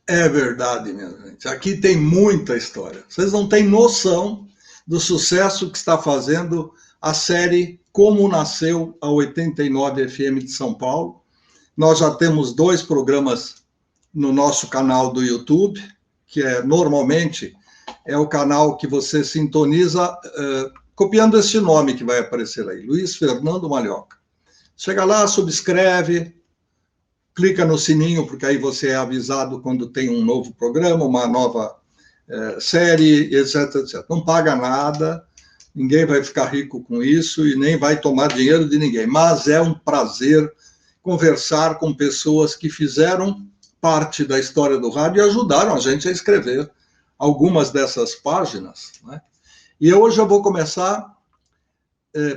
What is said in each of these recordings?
É verdade, minha gente. Aqui tem muita história. Vocês não têm noção do sucesso que está fazendo a série Como Nasceu a 89 FM de São Paulo. Nós já temos 2 programas no nosso canal do YouTube, que normalmente é o canal que você sintoniza, copiando esse nome que vai aparecer aí, Luiz Fernando Malhoca. Chega lá, subscreve, clica no sininho, porque aí você é avisado quando tem um novo programa, uma nova série, etc, etc. Não paga nada, ninguém vai ficar rico com isso e nem vai tomar dinheiro de ninguém, mas é um prazer conversar com pessoas que fizeram parte da história do rádio e ajudaram a gente a escrever algumas dessas páginas, né? E hoje eu vou começar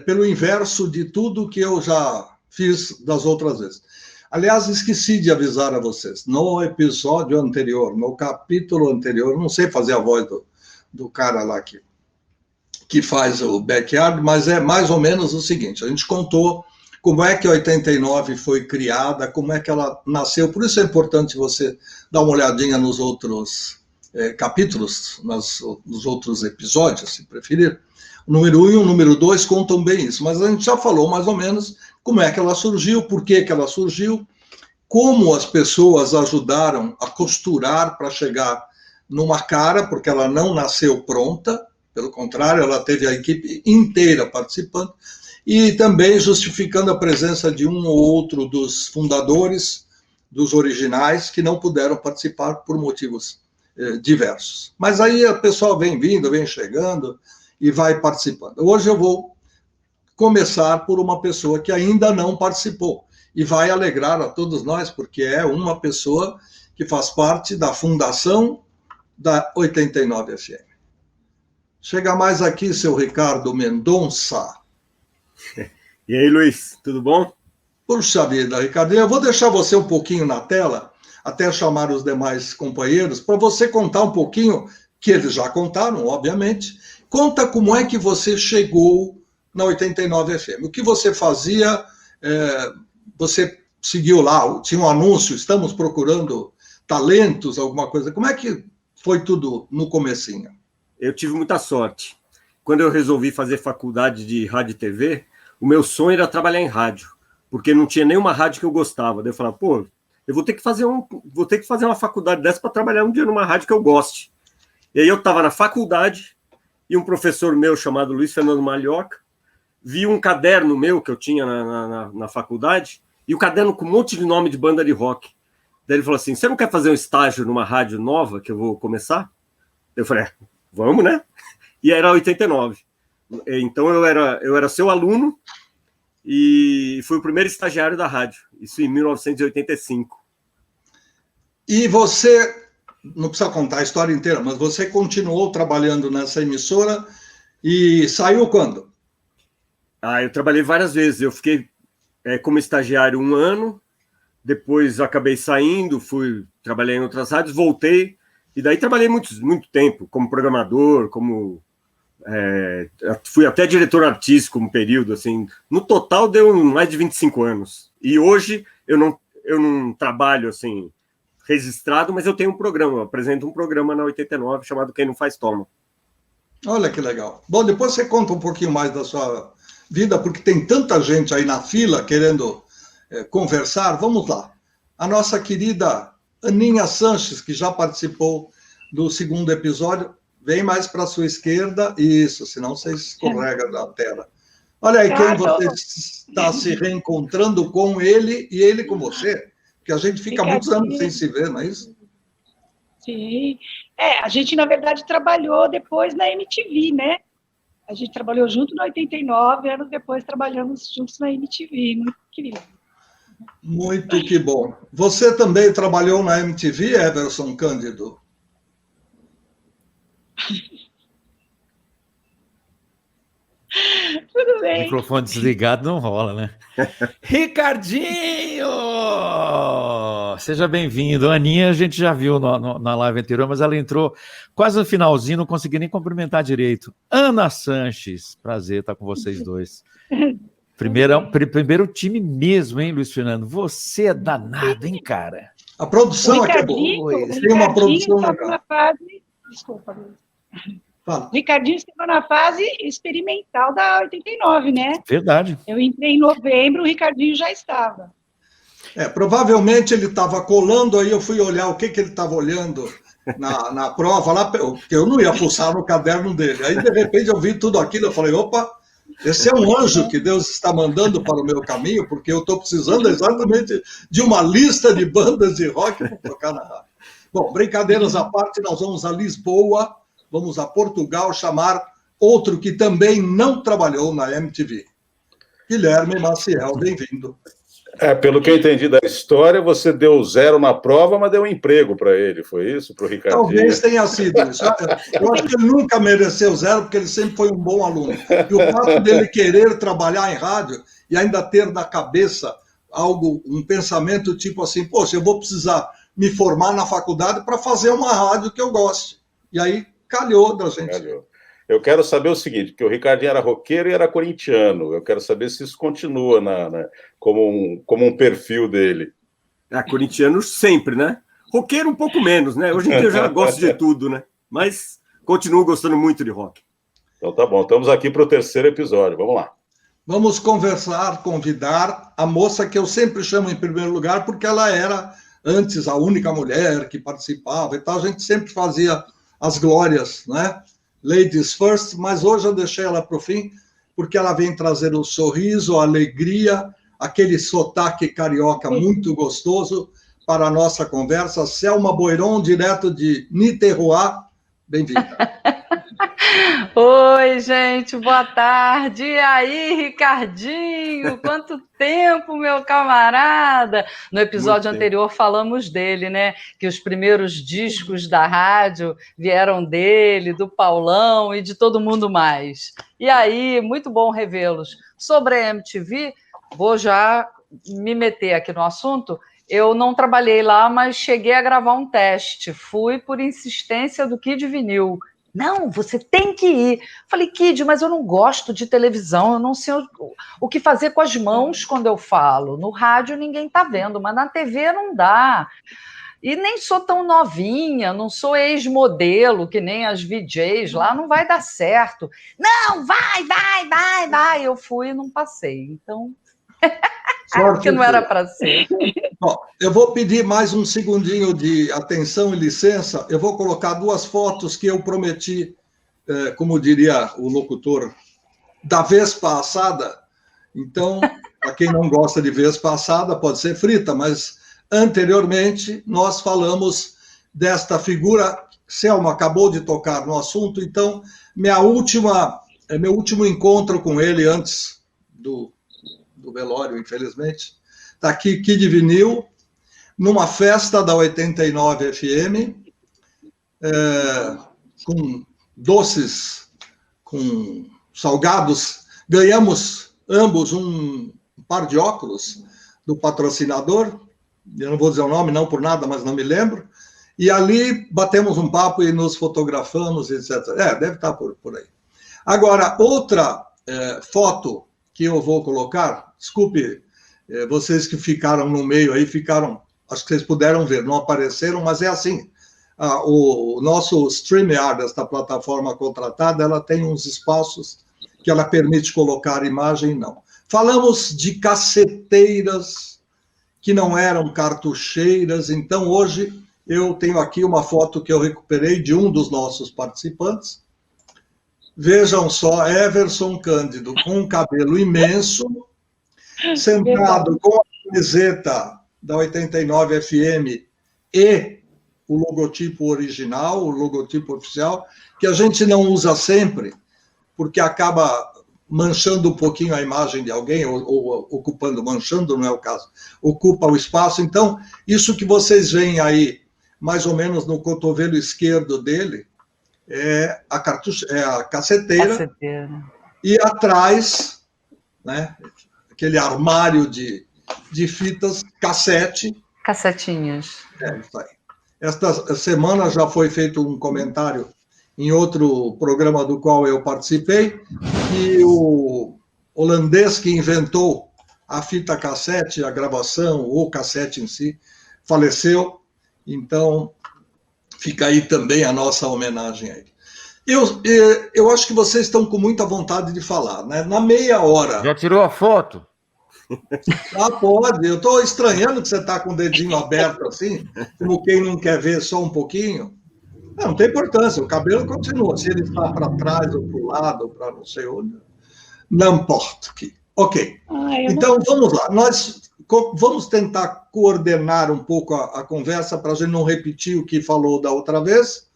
pelo inverso de tudo que eu já fiz das outras vezes. Aliás, esqueci de avisar a vocês, no episódio anterior, no capítulo anterior, não sei fazer a voz do cara lá que faz o Backyard, mas é mais ou menos o seguinte, a gente contou como é que a 89 foi criada, como é que ela nasceu, por isso é importante você dar uma olhadinha nos outros capítulos, nos outros episódios, se preferir. O número 1 e o número 2 contam bem isso, mas a gente já falou mais ou menos como é que ela surgiu, por que ela surgiu, como as pessoas ajudaram a costurar para chegar numa cara, porque ela não nasceu pronta, pelo contrário, ela teve a equipe inteira participando, e também justificando a presença de um ou outro dos fundadores, dos originais, que não puderam participar por motivos diversos. Mas aí o pessoal vem vindo, vem chegando e vai participando. Hoje eu vou começar por uma pessoa que ainda não participou e vai alegrar a todos nós, porque é uma pessoa que faz parte da fundação da 89 FM. Chega mais aqui, seu Ricardo Mendonça. E aí, Luiz, tudo bom? Puxa vida, Ricardinho, eu vou deixar você um pouquinho na tela, até chamar os demais companheiros, para você contar um pouquinho, que eles já contaram, obviamente. Conta como é que você chegou na 89 FM. O que você fazia, você seguiu lá, tinha um anúncio, estamos procurando talentos, alguma coisa. Como é que foi tudo no comecinho? Eu tive muita sorte. Quando eu resolvi fazer faculdade de rádio e TV, o meu sonho era trabalhar em rádio, porque não tinha nenhuma rádio que eu gostava. Daí eu falava, pô, eu vou ter que fazer uma faculdade dessa para trabalhar um dia numa rádio que eu goste. E aí eu estava na faculdade e um professor meu chamado Luiz Fernando Malhoca viu um caderno meu que eu tinha na faculdade e o caderno com um monte de nome de banda de rock. Daí ele falou assim, você não quer fazer um estágio numa rádio nova que eu vou começar? Eu falei, vamos, né? E era 89. Então eu era seu aluno e fui o primeiro estagiário da rádio, isso em 1985. E você, não precisa contar a história inteira, mas você continuou trabalhando nessa emissora e saiu quando? Eu trabalhei várias vezes, eu fiquei como estagiário 1 ano, depois acabei saindo, trabalhei em outras rádios, voltei, e daí trabalhei muito tempo, como programador, fui até diretor artístico um período, assim, no total deu mais de 25 anos. E hoje eu não trabalho assim, registrado, mas eu tenho um programa, eu apresento um programa na 89 chamado Quem Não Faz Toma. Olha que legal. Bom, depois você conta um pouquinho mais da sua vida, porque tem tanta gente aí na fila querendo conversar. Vamos lá. A nossa querida Aninha Sanches, que já participou do 2º episódio, vem mais para a sua esquerda. Isso, senão você escorrega da tela. Olha aí quem você está se reencontrando com ele e ele com você, porque a gente fica muitos anos sem se ver, não é isso? Sim. A gente, na verdade, trabalhou depois na MTV, né? A gente trabalhou junto na 89, anos depois trabalhamos juntos na MTV. Muito querido. Muito que bom. Você também trabalhou na MTV, Everson Cândido? Tudo bem. Microfone desligado não rola, né? Ricardinho! Seja bem-vindo. A Aninha a gente já viu na live anterior, mas ela entrou quase no finalzinho, não consegui nem cumprimentar direito. Ana Sanches, prazer estar com vocês dois. Primeiro time mesmo, hein, Luiz Fernando? Você é danado, hein, cara? A produção é que é boa. Tem uma produção legal. Na fase... Desculpa, Luiz. Fala. O Ricardinho estava na fase experimental da 89, né? Verdade. Eu entrei em novembro, o Ricardinho já estava. Provavelmente ele estava colando, aí eu fui olhar o que ele estava olhando na prova, lá, porque eu não ia fuçar no caderno dele. Aí, de repente, eu vi tudo aquilo, eu falei, opa, esse é um anjo que Deus está mandando para o meu caminho, porque eu estou precisando exatamente de uma lista de bandas de rock para tocar na rádio. Bom, brincadeiras à parte, nós vamos a Lisboa, vamos a Portugal chamar outro que também não trabalhou na MTV. Guilherme Maciel, bem-vindo. Pelo que eu entendi da história, você deu 0 na prova, mas deu um emprego para ele, foi isso? Para o Ricardinho? Talvez tenha sido isso. Eu acho que ele nunca mereceu 0, porque ele sempre foi um bom aluno. E o fato dele querer trabalhar em rádio e ainda ter na cabeça um pensamento tipo assim, poxa, eu vou precisar me formar na faculdade para fazer uma rádio que eu goste. E aí calhou da gente. Calhou. Eu quero saber o seguinte, porque o Ricardinho era roqueiro e era corintiano. Eu quero saber se isso continua como um perfil dele. Corintiano sempre, né? Roqueiro um pouco menos, né? Hoje em dia eu já gosto de tudo, né? Mas continuo gostando muito de rock. Então tá bom, estamos aqui para o 3º episódio. Vamos lá. Vamos convidar a moça que eu sempre chamo em primeiro lugar, porque ela era, antes, a única mulher que participava e tal. A gente sempre fazia as glórias, né? Ladies first, mas hoje eu deixei ela para o fim, porque ela vem trazer o sorriso, a alegria, aquele sotaque carioca muito gostoso para a nossa conversa. Selma Boiron, direto de Niterói, bem-vinda. Oi, gente, boa tarde. E aí, Ricardinho? Quanto tempo, meu camarada? No episódio anterior falamos dele, né? Que os primeiros discos da rádio vieram dele, do Paulão e de todo mundo mais. E aí, muito bom revê-los. Sobre a MTV, vou já me meter aqui no assunto. Eu não trabalhei lá, mas cheguei a gravar um teste. Fui por insistência do Kid Vinil. Não, você tem que ir. Falei, Kid, mas eu não gosto de televisão, eu não sei o que fazer com as mãos quando eu falo. No rádio ninguém está vendo, mas na TV não dá. E nem sou tão novinha, não sou ex-modelo, que nem as VJs lá, não vai dar certo. Não, vai. Eu fui e não passei, então... Porque não era para ser. Bom, eu vou pedir mais um segundinho de atenção e licença. Eu vou colocar 2 fotos que eu prometi, como diria o locutor, da vez passada. Então, para quem não gosta de vez passada, pode ser frita, mas anteriormente nós falamos desta figura. Selma acabou de tocar no assunto, então meu último encontro com ele antes do velório, infelizmente, está aqui Kid Vinil, numa festa da 89 FM, com doces, com salgados. Ganhamos ambos um par de óculos do patrocinador, eu não vou dizer o nome, não por nada, mas não me lembro, e ali batemos um papo e nos fotografamos, etc. Deve estar por aí. Agora, outra foto que eu vou colocar, desculpe, vocês que ficaram no meio aí, acho que vocês puderam ver, não apareceram, mas é assim, o nosso StreamYard, esta plataforma contratada, ela tem uns espaços que ela permite colocar imagem, não. Falamos de caceteiras que não eram cartucheiras, então hoje eu tenho aqui uma foto que eu recuperei de um dos nossos participantes. Vejam só, Everson Cândido, com um cabelo imenso, sentado com a camiseta da 89 FM e o logotipo original, o logotipo oficial, que a gente não usa sempre, porque acaba manchando um pouquinho a imagem de alguém, ou ocupando, manchando não é o caso, ocupa o espaço. Então, isso que vocês veem aí, mais ou menos no cotovelo esquerdo dele, é a caceteira. E atrás, né, aquele armário de fitas cassete. Cassetinhas. Isso aí. Esta semana já foi feito um comentário em outro programa do qual eu participei, que o holandês que inventou a fita cassete, a gravação, ou cassete em si, faleceu, então fica aí também a nossa homenagem a ele. Eu acho que vocês estão com muita vontade de falar, né? Na meia hora... Já tirou a foto? Ah, pode. Eu estou estranhando que você está com o dedinho aberto assim, como quem não quer ver só um pouquinho. Não tem importância, o cabelo continua. Se ele está para trás ou para o lado, ou para não sei onde, não importa. Ok. Então, vamos lá. Nós vamos tentar coordenar um pouco a conversa para a gente não repetir o que falou da outra vez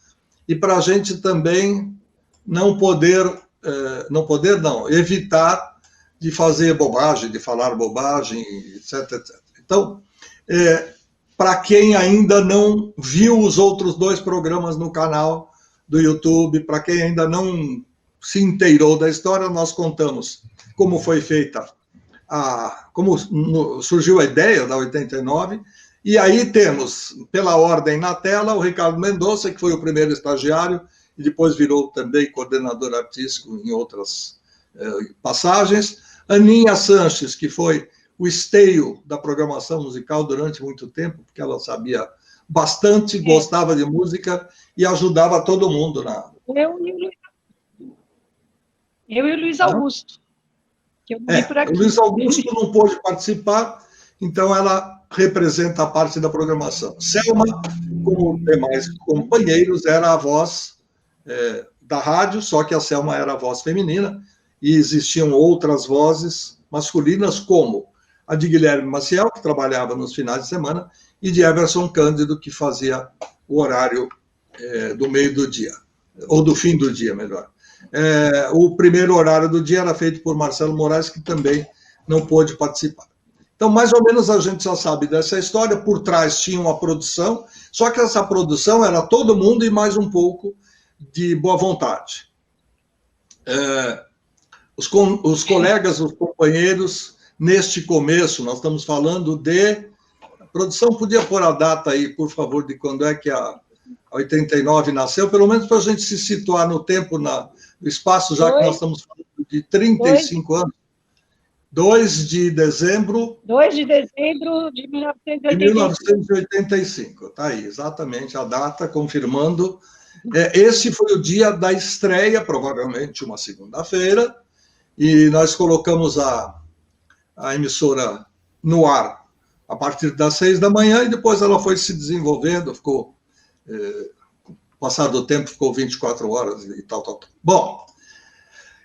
e para a gente também evitar de fazer bobagem, de falar bobagem, etc, etc. Então, para quem ainda não viu os outros 2 programas no canal do YouTube, para quem ainda não se inteirou da história, nós contamos como foi feita, como surgiu a ideia da 89, e aí temos, pela ordem na tela, o Ricardo Mendonça, que foi o primeiro estagiário, e depois virou também coordenador artístico em outras passagens. Aninha Sanches, que foi o esteio da programação musical durante muito tempo, porque ela sabia bastante, gostava de música e ajudava todo mundo. Eu e o Luiz Augusto. Que eu vi por aqui. O Luiz Augusto não pôde participar, então ela representa a parte da programação. Selma, como demais companheiros, era a voz da rádio, só que a Selma era a voz feminina, e existiam outras vozes masculinas, como a de Guilherme Maciel, que trabalhava nos finais de semana, e de Everson Cândido, que fazia o horário do meio do dia, ou do fim do dia, melhor. O primeiro horário do dia era feito por Marcelo Moraes, que também não pôde participar. Então, mais ou menos a gente já sabe dessa história. Por trás tinha uma produção, só que essa produção era todo mundo e mais um pouco de boa vontade. Os colegas, os companheiros, neste começo, nós estamos falando de... A produção podia pôr a data aí, por favor, de quando é que a 89 nasceu, pelo menos para a gente se situar no tempo, no espaço, já que nós estamos falando de 35 anos. 2 de dezembro... 2 de dezembro de 1985. De 1985, está aí, exatamente a data, confirmando. Esse foi o dia da estreia, provavelmente uma segunda-feira, e nós colocamos a emissora no ar a partir das 6 da manhã, e depois ela foi se desenvolvendo, ficou... passado o tempo, ficou 24 horas e tal. Bom,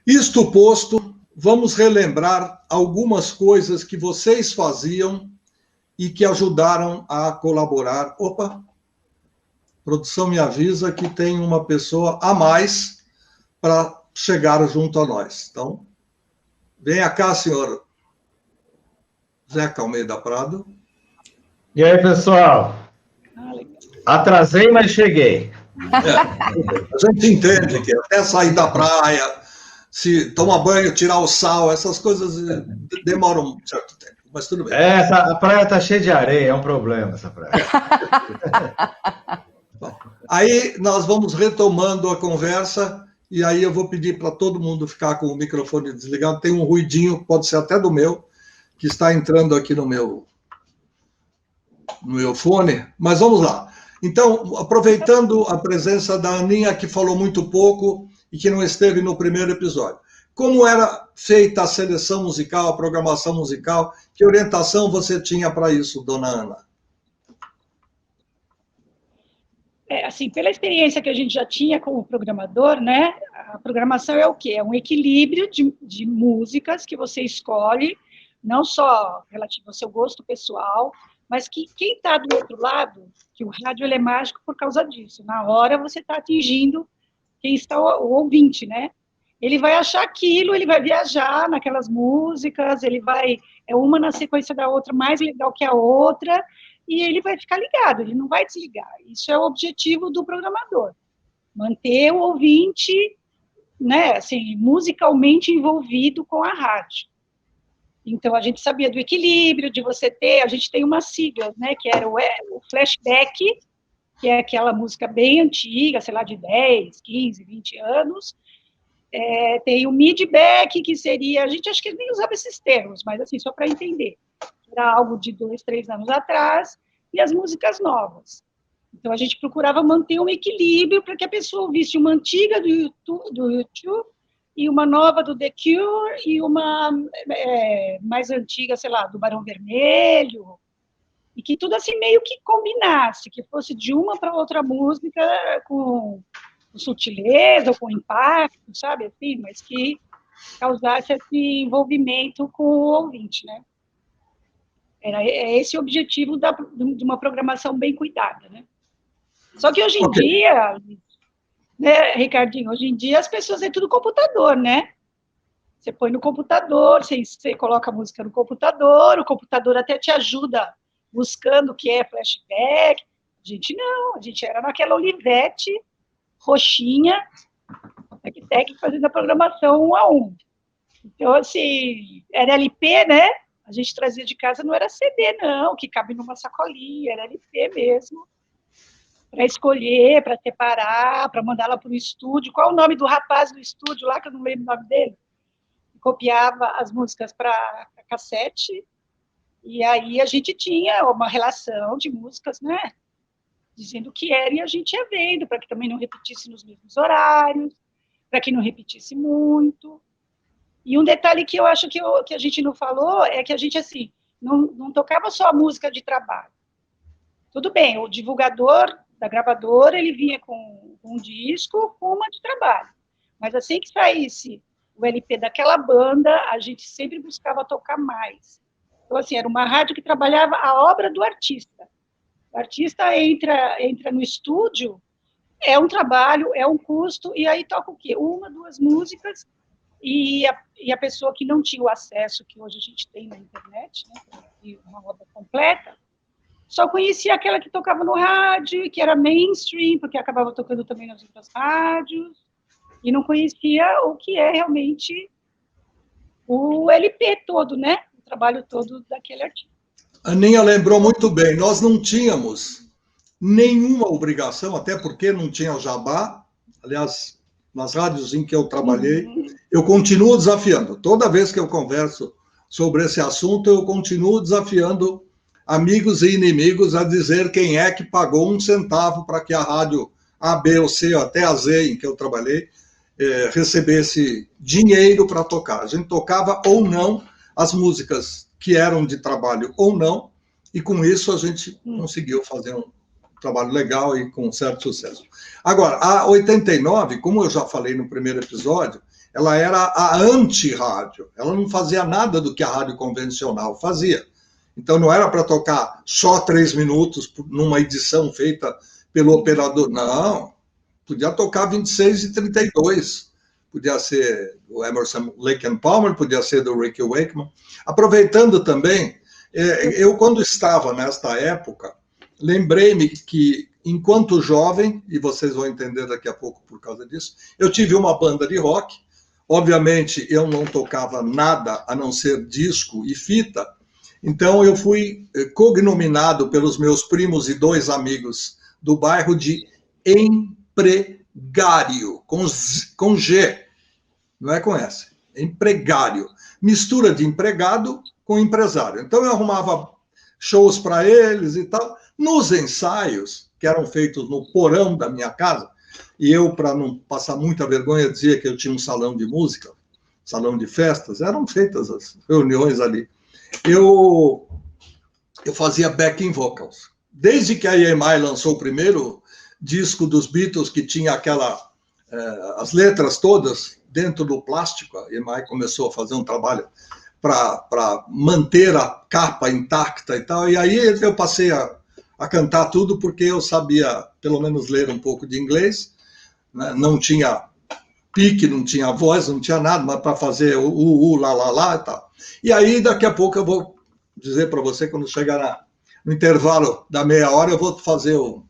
isto posto, vamos relembrar algumas coisas que vocês faziam e que ajudaram a colaborar. Opa! A produção me avisa que tem uma pessoa a mais para chegar junto a nós. Então, venha cá, senhor Zeca Almeida Prado. E aí, pessoal? Atrasei, mas cheguei. A gente entende que até sair da praia, se tomar banho, tirar o sal, essas coisas demoram um certo tempo, mas tudo bem. A praia está cheia de areia, é um problema essa praia. Bom, aí nós vamos retomando a conversa, e aí eu vou pedir para todo mundo ficar com o microfone desligado. Tem um ruidinho, pode ser até do meu, que está entrando aqui no meu fone, mas vamos lá. Então, aproveitando a presença da Aninha, que falou muito pouco e que não esteve no primeiro episódio. Como era feita a seleção musical, a programação musical? Que orientação você tinha para isso, dona Ana? Assim, pela experiência que a gente já tinha como programador, né? A programação é o quê? É um equilíbrio de músicas que você escolhe, não só relativo ao seu gosto pessoal, mas que quem está do outro lado, que o rádio ele é mágico por causa disso. Na hora você está atingindo quem está o ouvinte, né? Ele vai achar aquilo, ele vai viajar naquelas músicas, ele vai... É uma na sequência da outra mais legal que a outra, e ele vai ficar ligado, ele não vai desligar. Isso é o objetivo do programador. Manter o ouvinte, né, assim, musicalmente envolvido com a rádio. Então, a gente sabia do equilíbrio, de você ter... A gente tem umas siglas, né, que era o flashback, que é aquela música bem antiga, sei lá, de 10, 15, 20 anos. Tem o midback, que seria... A gente acho que nem usava esses termos, mas assim, só para entender. Era algo de 2, 3 anos atrás. e as músicas novas. Então, a gente procurava manter um equilíbrio para que a pessoa ouvisse uma antiga do YouTube e uma nova do The Cure e uma mais antiga, sei lá, do Barão Vermelho, e que tudo assim meio que combinasse, que fosse de uma para outra música com sutileza ou com impacto, sabe, assim, mas que causasse esse envolvimento com o ouvinte, né? É esse o objetivo de uma programação bem cuidada, né? Só que hoje em dia, né, Ricardinho, hoje em dia as pessoas é tudo computador, né? Você põe no computador, você coloca a música no computador, o computador até te ajuda buscando o que é flashback. A gente não, a gente era naquela Olivetti roxinha, tec-tec, fazendo a programação 1 a 1. Então, assim, era LP, né? A gente trazia de casa, não era CD, não, que cabe numa sacolinha, era LP mesmo, para escolher, para separar, para mandar lá para o estúdio. Qual o nome do rapaz do estúdio lá, que eu não lembro o nome dele? Copiava as músicas para cassete, e aí a gente tinha uma relação de músicas, né? Dizendo o que era, e a gente ia vendo, para que também não repetisse nos mesmos horários, para que não repetisse muito. E um detalhe que eu acho que a gente não falou é que a gente, assim, não tocava só a música de trabalho. Tudo bem, o divulgador da gravadora, ele vinha com um disco, com uma de trabalho. Mas assim que saísse o LP daquela banda, a gente sempre buscava tocar mais. Então, assim, era uma rádio que trabalhava a obra do artista. O artista entra no estúdio, é um trabalho, é um custo, e aí toca o quê? 1, 2 músicas, e a pessoa que não tinha o acesso que hoje a gente tem na internet, né, e uma obra completa, só conhecia aquela que tocava no rádio, que era mainstream, porque acabava tocando também nas outras rádios, e não conhecia o que é realmente o LP todo, né? O trabalho todo daquele artista. A Aninha lembrou muito bem, nós não tínhamos nenhuma obrigação, até porque não tinha o jabá. Aliás, nas rádios em que eu trabalhei, eu continuo desafiando. Toda vez que eu converso sobre esse assunto, eu continuo desafiando amigos e inimigos a dizer quem é que pagou 1 centavo para que a rádio A, B ou C, ou até a Z, em que eu trabalhei, recebesse dinheiro para tocar. A gente tocava ou não as músicas que eram de trabalho ou não, e com isso a gente conseguiu fazer um trabalho legal e com certo sucesso. Agora, a 89, como eu já falei no primeiro episódio, ela era a anti-rádio. Ela não fazia nada do que a rádio convencional fazia. Então, não era para tocar só 3 minutos numa edição feita pelo operador. Não, podia tocar 26 e 32. Podia ser do Emerson, Lake and Palmer, podia ser do Ricky Wakeman. Aproveitando também, eu quando estava nesta época, lembrei-me que, enquanto jovem, e vocês vão entender daqui a pouco por causa disso, eu tive uma banda de rock. Obviamente, eu não tocava nada a não ser disco e fita, então eu fui cognominado pelos meus primos e 2 amigos do bairro de empregário, com G, não é com S, empregário. Mistura de empregado com empresário. Então eu arrumava shows para eles e tal. Nos ensaios, que eram feitos no porão da minha casa, e eu, para não passar muita vergonha, dizia que eu tinha um salão de música, salão de festas, eram feitas as reuniões ali. Eu fazia backing vocals. Desde que a EMI lançou o primeiro disco dos Beatles, que tinha as letras todas dentro do plástico, a EMI começou a fazer um trabalho para manter a capa intacta e tal, e aí eu passei a cantar tudo, porque eu sabia, pelo menos, ler um pouco de inglês, né? Não tinha pique, não tinha voz, não tinha nada, mas para fazer lá e tal. E aí, daqui a pouco, eu vou dizer para você, quando chegar no intervalo da meia hora, eu vou fazer um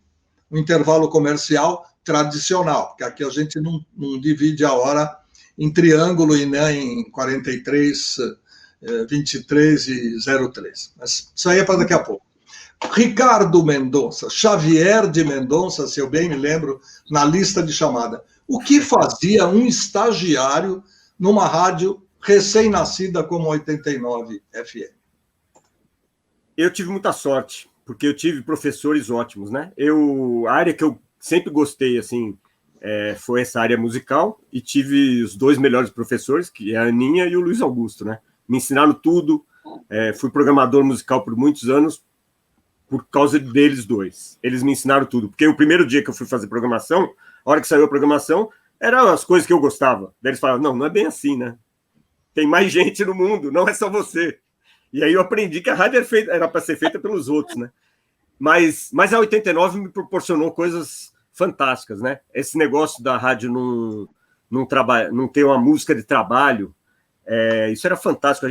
intervalo comercial tradicional, porque aqui a gente não divide a hora em triângulo e nem em 43, 23 e 03. Mas isso aí é para daqui a pouco. Ricardo Mendonça, Xavier de Mendonça, se eu bem me lembro, na lista de chamada. O que fazia um estagiário numa rádio recém-nascida como 89 FM? Eu tive muita sorte, porque eu tive professores ótimos, né? A área que eu sempre gostei, assim, foi essa área musical, e tive os dois melhores professores, que é a Aninha e o Luiz Augusto, né? Me ensinaram tudo, fui programador musical por muitos anos, por causa deles dois. Eles me ensinaram tudo, porque o primeiro dia que eu fui fazer programação, a hora que saiu a programação, eram as coisas que eu gostava. Daí eles falavam, não é bem assim, né? Tem mais gente no mundo, não é só você. E aí eu aprendi que a rádio era para ser feita pelos outros, né? Mas a 89 me proporcionou coisas fantásticas, né? Esse negócio da rádio não ter uma música de trabalho, isso era fantástico.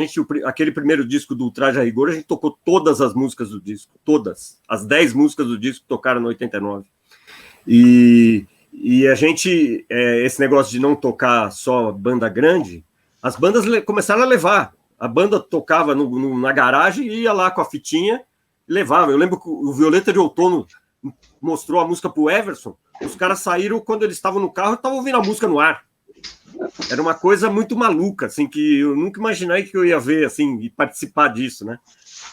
Aquele primeiro disco do Traje a Rigor, a gente tocou todas as músicas do disco, todas. As 10 músicas do disco tocaram no 89. E a gente, esse negócio de não tocar só banda grande, as bandas começaram a levar. A banda tocava na garagem e ia lá com a fitinha e levava. Eu lembro que o Violeta de Outono mostrou a música pro Everson. Os caras saíram quando eles estavam no carro e estavam ouvindo a música no ar. Era uma coisa muito maluca, assim, que eu nunca imaginei que eu ia ver, assim, e participar disso, né?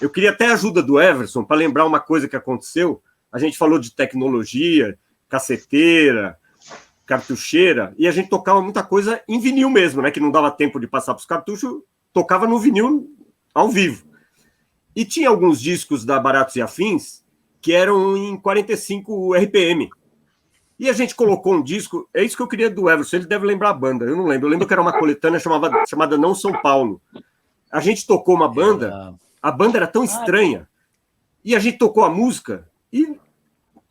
Eu queria até a ajuda do Everson para lembrar uma coisa que aconteceu. A gente falou de tecnologia, caceteira, cartucheira, e a gente tocava muita coisa em vinil mesmo, né? Que não dava tempo de passar para os cartuchos, tocava no vinil ao vivo. E tinha alguns discos da Baratos e Afins que eram em 45 RPM. E a gente colocou um disco, é isso que eu queria do Everson, ele deve lembrar a banda, eu não lembro. Eu lembro que era uma coletânea chamada Não São Paulo. A gente tocou uma banda, a banda era tão estranha, e a gente tocou a música, e,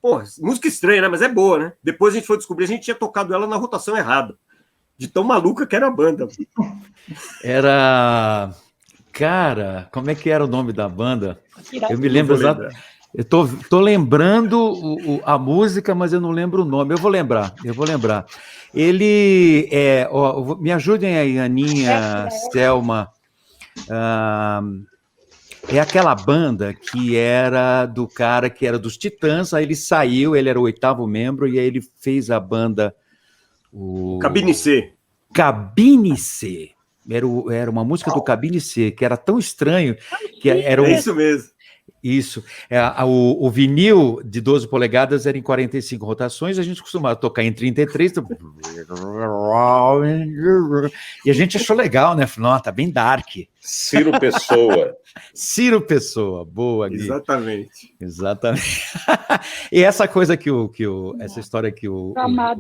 pô, música estranha, né? Mas é boa, né? Depois a gente foi descobrir, a gente tinha tocado ela na rotação errada, de tão maluca que era a banda. Era... Cara, como é que era o nome da banda? Eu me lembro exatamente. Eu tô lembrando a música, mas eu não lembro o nome. Eu vou lembrar. Ele me ajudem aí, Aninha, Selma. É aquela banda que era do cara que era dos Titãs, aí ele saiu, ele era o 8º membro, e aí ele fez a banda... Cabine C. Cabine C. Era uma música do Cabine C, que era tão estranho, que era isso mesmo. Isso. O vinil de 12 polegadas era em 45 rotações, a gente costumava tocar em 33. E a gente achou legal, né? Falou, tá bem dark. Ciro Pessoa. Ciro Pessoa, boa, Gui. Exatamente. E essa coisa essa história que o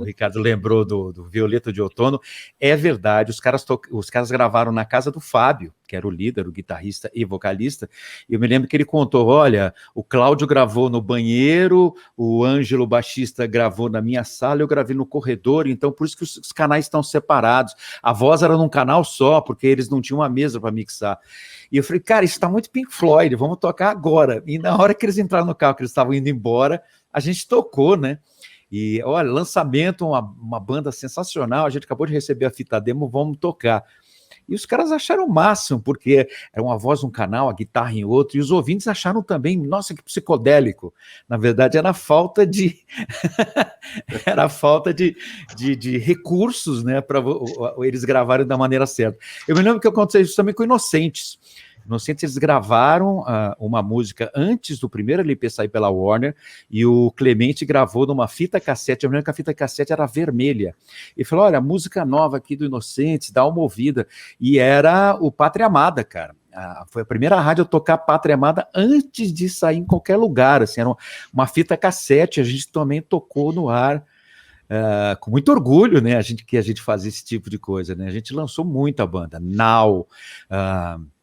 Ricardo lembrou do Violeta de Outono, é verdade. Os caras gravaram na casa do Fábio, que era o líder, o guitarrista e vocalista, e eu me lembro que ele contou, olha, o Cláudio gravou no banheiro, o Ângelo, baixista, gravou na minha sala, eu gravei no corredor, então por isso que os canais estão separados. A voz era num canal só, porque eles não tinham uma mesa para mixar. E eu falei, cara, isso está muito Pink Floyd, vamos tocar agora. E na hora que eles entraram no carro, que eles estavam indo embora, a gente tocou, né? E, olha, lançamento, uma banda sensacional, a gente acabou de receber a fita demo, vamos tocar. E os caras acharam o máximo, porque era uma voz num canal, a guitarra em outro, e os ouvintes acharam também, nossa, que psicodélico. Na verdade, era falta de recursos, né, para eles gravarem da maneira certa. Eu me lembro que aconteceu isso também com Inocentes. Inocentes, eles gravaram uma música antes do primeiro LP sair pela Warner, e o Clemente gravou numa fita cassete. Eu me lembro que a fita cassete era vermelha. E falou, olha, a música nova aqui do Inocentes, dá uma ouvida. E era o Pátria Amada, cara. Foi a primeira rádio a tocar Pátria Amada antes de sair em qualquer lugar. Assim, era uma fita cassete, a gente também tocou no ar. Com muito orgulho, né, que a gente fazia esse tipo de coisa, né? A gente lançou muita banda. Now,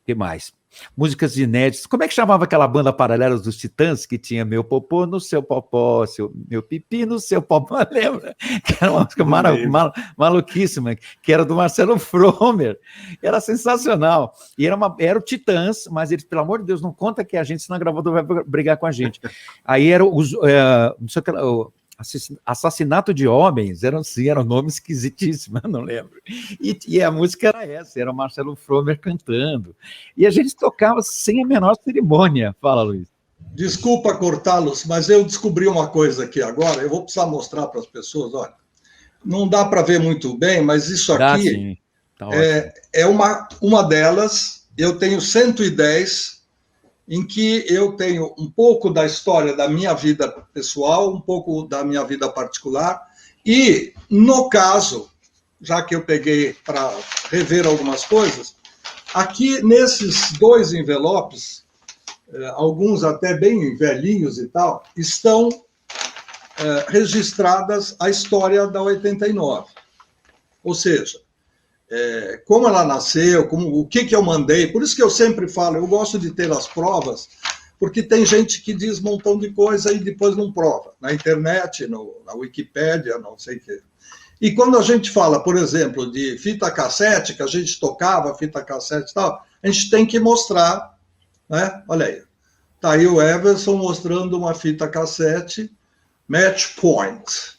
que mais? Músicas inéditas. Como é que chamava aquela banda paralela dos Titãs, que tinha meu popô no seu popó, meu pipi no seu popó, lembra? Que era uma música maluquíssima, que era do Marcelo Fromer. Era sensacional. E era o Titãs, mas eles, pelo amor de Deus, não conta que a gente, senão a gravadora vai brigar com a gente. Aí era não sei o que, Assassinato de Homens, eram nomes esquisitíssimos, eu não lembro. E a música era essa, era o Marcelo Fromer cantando. E a gente tocava sem a menor cerimônia. Fala, Luiz. Desculpa cortá-los, mas eu descobri uma coisa aqui agora, eu vou precisar mostrar para as pessoas, olha. Não dá para ver muito bem, mas isso aqui tá é uma delas. Eu tenho 110 em que eu tenho um pouco da história da minha vida pessoal, um pouco da minha vida particular, e, no caso, já que eu peguei para rever algumas coisas, aqui nesses 2 envelopes, alguns até bem velhinhos e tal, estão registradas a história da 89. Ou seja, como ela nasceu, o que eu mandei. Por isso que eu sempre falo, eu gosto de ter as provas, porque tem gente que diz um montão de coisa e depois não prova. Na internet, na Wikipédia, não sei o quê. E quando a gente fala, por exemplo, de fita cassete, que a gente tocava fita cassete e tal, a gente tem que mostrar, né? Olha aí. Está aí o Everson mostrando uma fita cassete Match Point.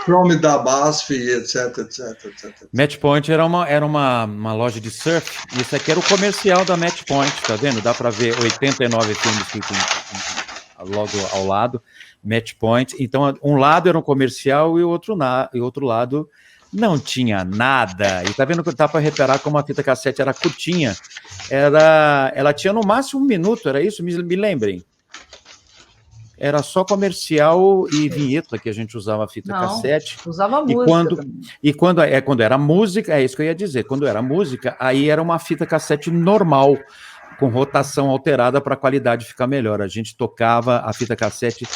Chrome da BASF, etc. Match Point era uma loja de surf, e isso aqui era o comercial da Match Point, tá vendo? Dá para ver 89 filmes que logo ao lado, Match Point. Então, um lado era um comercial e o outro lado não tinha nada. E tá vendo que dá para reparar como a fita cassete era curtinha. Ela tinha no máximo 1 minuto, era isso? Me lembrem. Era só comercial e vinheta que a gente usava a fita cassete. Usava música. E quando era música, é isso que eu ia dizer. Quando era música, aí era uma fita cassete normal, com rotação alterada para a qualidade ficar melhor. A gente tocava a fita cassete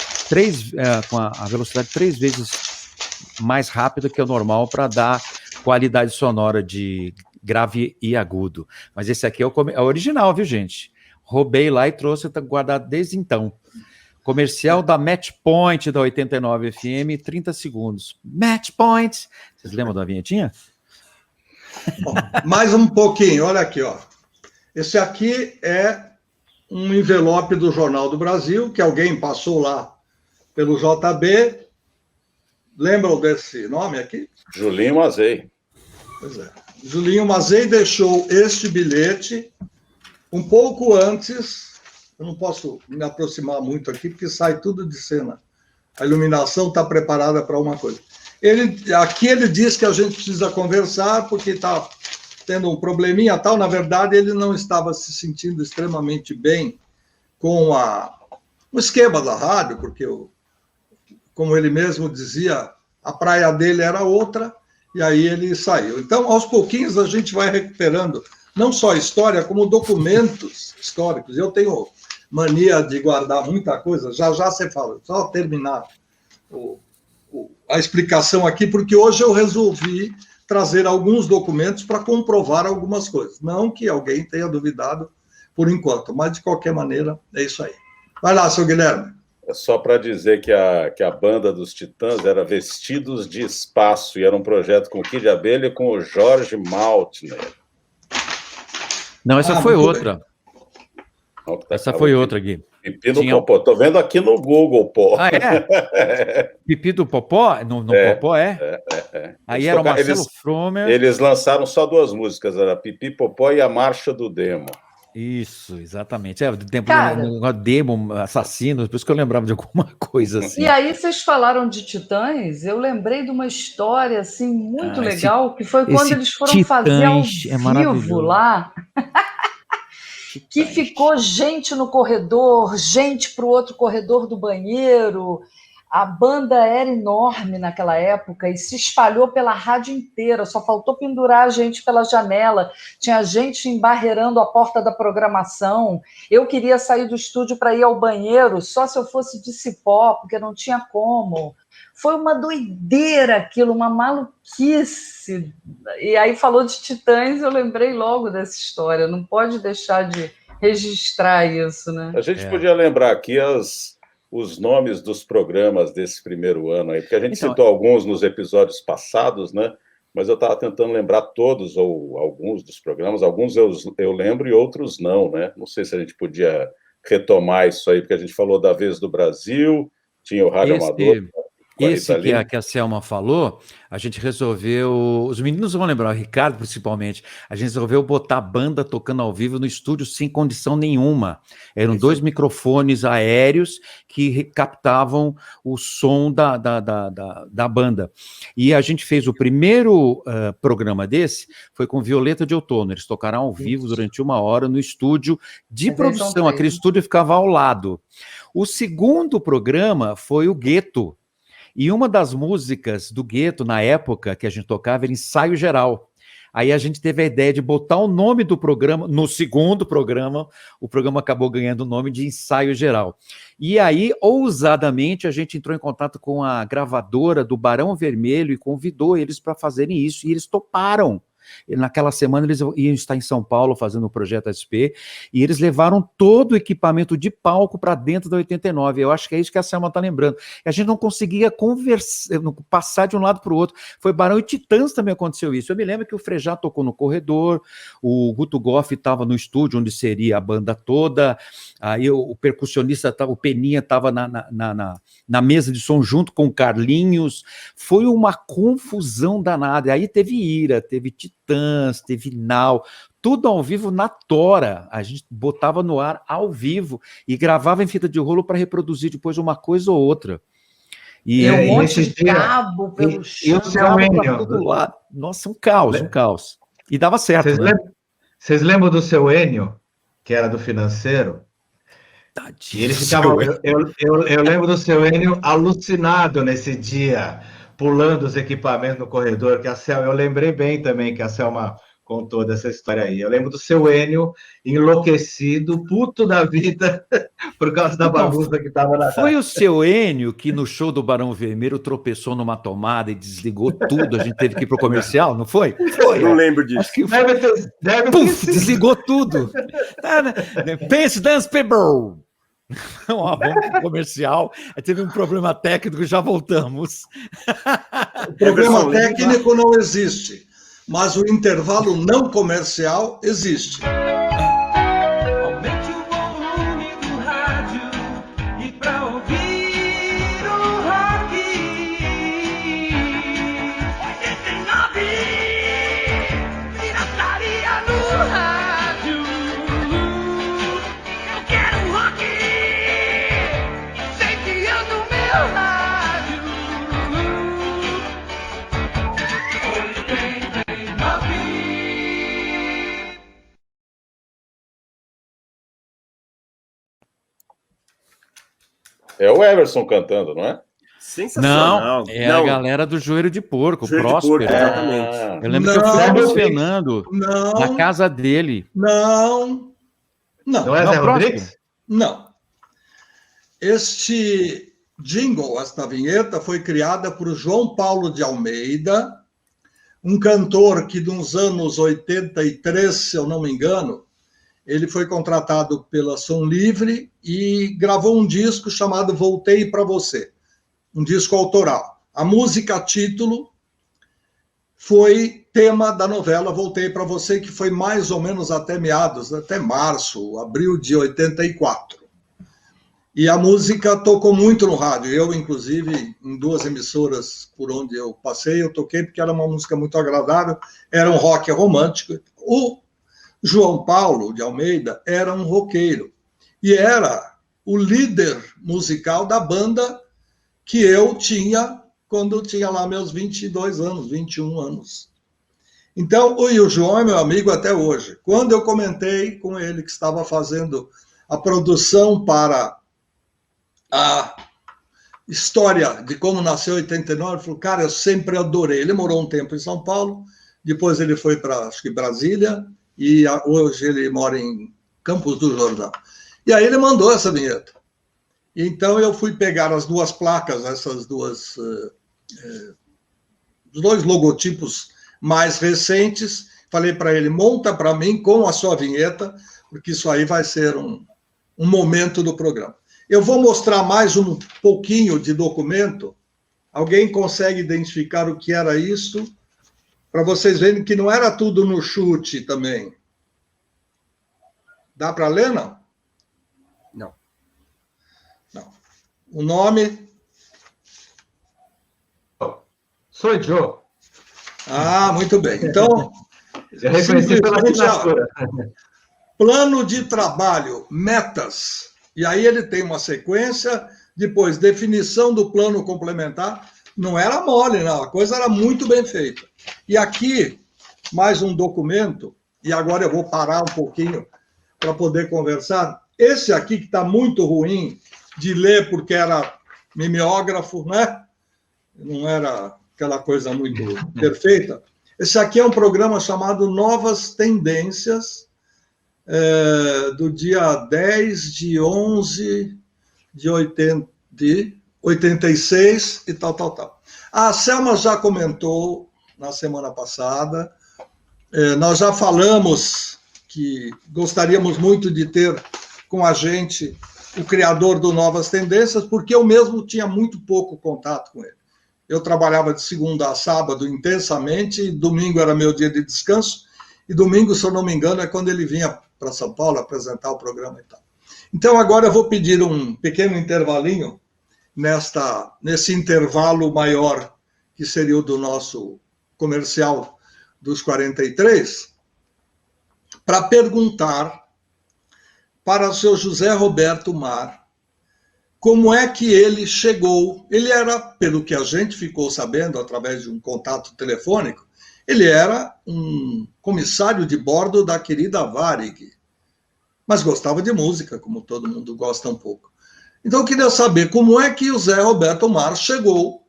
com a velocidade 3 vezes mais rápida que o normal para dar qualidade sonora de grave e agudo. Mas esse aqui é o original, viu, gente? Roubei lá e trouxe, tá guardado desde então. Comercial da Match Point da 89 FM, 30 segundos. Match Point. Vocês lembram da vinhetinha? Mais um pouquinho, olha aqui, ó. Esse aqui é um envelope do Jornal do Brasil, que alguém passou lá pelo JB. Lembram desse nome aqui? Julinho Mazei. Pois é. Julinho Mazei deixou este bilhete um pouco antes. Eu não posso me aproximar muito aqui, porque sai tudo de cena. A iluminação está preparada para uma coisa. Aqui ele diz que a gente precisa conversar, porque está tendo um probleminha tal. Na verdade, ele não estava se sentindo extremamente bem com o esquema da rádio, porque, como ele mesmo dizia, a praia dele era outra, e aí ele saiu. Então, aos pouquinhos, a gente vai recuperando não só a história, como documentos históricos. Eu tenho mania de guardar muita coisa, já você fala, só terminar a explicação aqui, porque hoje eu resolvi trazer alguns documentos para comprovar algumas coisas. Não que alguém tenha duvidado por enquanto, mas de qualquer maneira é isso aí. Vai lá, seu Guilherme. É só para dizer que a banda dos Titãs era Vestidos de Espaço, e era um projeto com o Kid Abelha e com o Jorge Maltner. Não, essa foi outra. Essa foi outra, Gui. Pipi do Popó. Tô vendo aqui no Google, pô. Ah, é? Pipi do Popó? No Popó, é? Aí era o Marcelo Fromer. Eles lançaram só 2 músicas, era Pipi, Popó e a Marcha do Demo. Isso, exatamente. Demo, assassino, por isso que eu lembrava de alguma coisa assim. E aí vocês falaram de Titãs, eu lembrei de uma história assim muito legal, que foi quando eles foram fazer ao vivo lá. Que ficou gente no corredor, gente para o outro corredor do banheiro. A banda era enorme naquela época e se espalhou pela rádio inteira, só faltou pendurar a gente pela janela. Tinha gente embarreirando a porta da programação. Eu queria sair do estúdio para ir ao banheiro, só se eu fosse de cipó, porque não tinha como. Foi uma doideira aquilo, uma maluquice. E aí falou de Titãs, eu lembrei logo dessa história. Não pode deixar de registrar isso, né? A gente podia lembrar aqui os nomes dos programas desse primeiro ano aí, porque a gente citou alguns nos episódios passados, né? Mas eu estava tentando lembrar todos ou alguns dos programas. Alguns eu lembro e outros não, né? Não sei se a gente podia retomar isso aí, porque a gente falou da Vez do Brasil, tinha o Rádio Amador. Esse que a Selma falou, a gente resolveu, os meninos vão lembrar, o Ricardo principalmente, a gente resolveu botar a banda tocando ao vivo no estúdio sem condição nenhuma. Eram dois microfones aéreos que captavam o som da banda. E a gente fez o primeiro programa desse, foi com Violeta de Outono. Eles tocaram ao vivo durante 1 hora no estúdio de produção, aquele estúdio ficava ao lado. O segundo programa foi o Gueto. E uma das músicas do Gueto, na época que a gente tocava, era Ensaio Geral. Aí a gente teve a ideia de botar o nome do programa, no segundo programa, o programa acabou ganhando o nome de Ensaio Geral. E aí, ousadamente, a gente entrou em contato com a gravadora do Barão Vermelho e convidou eles para fazerem isso, e eles toparam. Naquela semana eles iam estar em São Paulo fazendo o Projeto SP, e eles levaram todo o equipamento de palco para dentro da 89. Eu acho que é isso que a Selma está lembrando. A gente não conseguia passar de um lado para o outro. Foi Barão e Titãs também aconteceu isso. Eu me lembro que o Frejá tocou no corredor, o Guto Goff estava no estúdio, onde seria a banda toda, aí o percussionista, o Peninha, estava na mesa de som junto com o Carlinhos. Foi uma confusão danada. Aí teve Ira, teve Titãs, teve Nau, tudo ao vivo na tora. A gente botava no ar ao vivo e gravava em fita de rolo para reproduzir depois uma coisa ou outra. E um monte de cabo pelo chão. E o seu Enio? Nossa, um caos. E dava certo. Vocês lembram do seu Enio, que era do financeiro? Tadinho, ele ficava. Eu lembro do seu Enio alucinado nesse dia, pulando os equipamentos no corredor, que a Selma, eu lembrei bem também que a Selma contou dessa história aí. Eu lembro do seu Enio enlouquecido, puto da vida, por causa da bagunça que estava na Foi o seu Enio que no show do Barão Vermelho tropeçou numa tomada e desligou tudo, a gente teve que ir pro comercial, não foi? Foi. Não lembro disso. Acho que deve ter sido. Desligou tudo. Pense, dance, people. Vamos pro comercial. Aí teve um problema técnico, já voltamos. O problema técnico não existe, mas o intervalo não comercial existe. Aumente o volume do rádio e pra ouvir o rock 89, pirataria no rádio. Eu quero rock, incendiando meu rádio. 89. É o Everson cantando, não é? Sensacional. Não, a galera do Joelho de Porco, Joelho de Próspero. Porco, exatamente. Eu lembro que eu fui com o Fernando na casa dele. Não é Zé Rodrigues? Não. Este jingle, esta vinheta, foi criada por João Paulo de Almeida, um cantor que nos anos 83, se eu não me engano, ele foi contratado pela Som Livre e gravou um disco chamado Voltei para Você, um disco autoral. A música título foi tema da novela Voltei para Você, que foi mais ou menos até meados, até março, abril de 84. E a música tocou muito no rádio. Eu, inclusive, em 2 emissoras por onde eu passei, eu toquei porque era uma música muito agradável, era um rock romântico. O João Paulo de Almeida era um roqueiro e era o líder musical da banda que eu tinha quando eu tinha lá meus 22 anos, 21 anos. Então, o João é meu amigo até hoje. Quando eu comentei com ele que estava fazendo a produção para a história de como nasceu 89, ele falou, cara, eu sempre adorei. Ele morou um tempo em São Paulo, depois ele foi para, acho que Brasília, e hoje ele mora em Campos do Jordão. E aí ele mandou essa vinheta. Então eu fui pegar as 2 placas, essas duas, os 2 logotipos mais recentes, falei para ele, monta para mim com a sua vinheta, porque isso aí vai ser um momento do programa. Eu vou mostrar mais um pouquinho de documento. Alguém consegue identificar o que era isso? Para vocês verem que não era tudo no chute também. Dá para ler, não? Não. Não. O nome Sou eu. Ah, muito bem. Então, Eu reconheci pela simplesmente, assinatura. plano de trabalho, metas. E aí ele tem uma sequência, depois definição do plano complementar. Não era mole, não. A coisa era muito bem feita. E aqui, mais um documento, e agora eu vou parar um pouquinho para poder conversar. Esse aqui, que está muito ruim de ler, porque era mimeógrafo, né? Não era aquela coisa muito perfeita. Esse aqui é um programa chamado Novas Tendências, do dia 10 de 11 de 86 e tal. A Selma já comentou na semana passada, nós já falamos que gostaríamos muito de ter com a gente o criador do Novas Tendências, porque eu mesmo tinha muito pouco contato com ele. Eu trabalhava de segunda a sábado intensamente, e domingo era meu dia de descanso, e domingo, se eu não me engano, é quando ele vinha para São Paulo apresentar o programa e tal. Então, agora eu vou pedir um pequeno intervalinho nesse intervalo maior, que seria o do nosso comercial dos 43, para perguntar para o seu José Roberto Mar como é que ele chegou. Ele era, pelo que a gente ficou sabendo através de um contato telefônico, ele era um comissário de bordo da querida Varig, mas gostava de música, como todo mundo gosta um pouco. Então eu queria saber como é que o Zé Roberto Mar chegou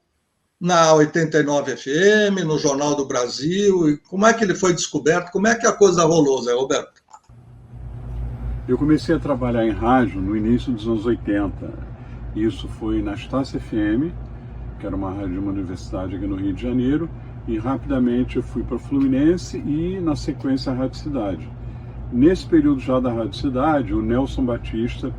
na 89 FM, no Jornal do Brasil, e como é que ele foi descoberto, como é que a coisa rolou, Zé Roberto? Eu comecei a trabalhar em rádio no início dos anos 80. Isso foi na Estácio FM, que era uma rádio de uma universidade aqui no Rio de Janeiro, e rapidamente eu fui para Fluminense e, na sequência, a Rádio Cidade. Nesse período já da Rádio Cidade, o Nelson Batista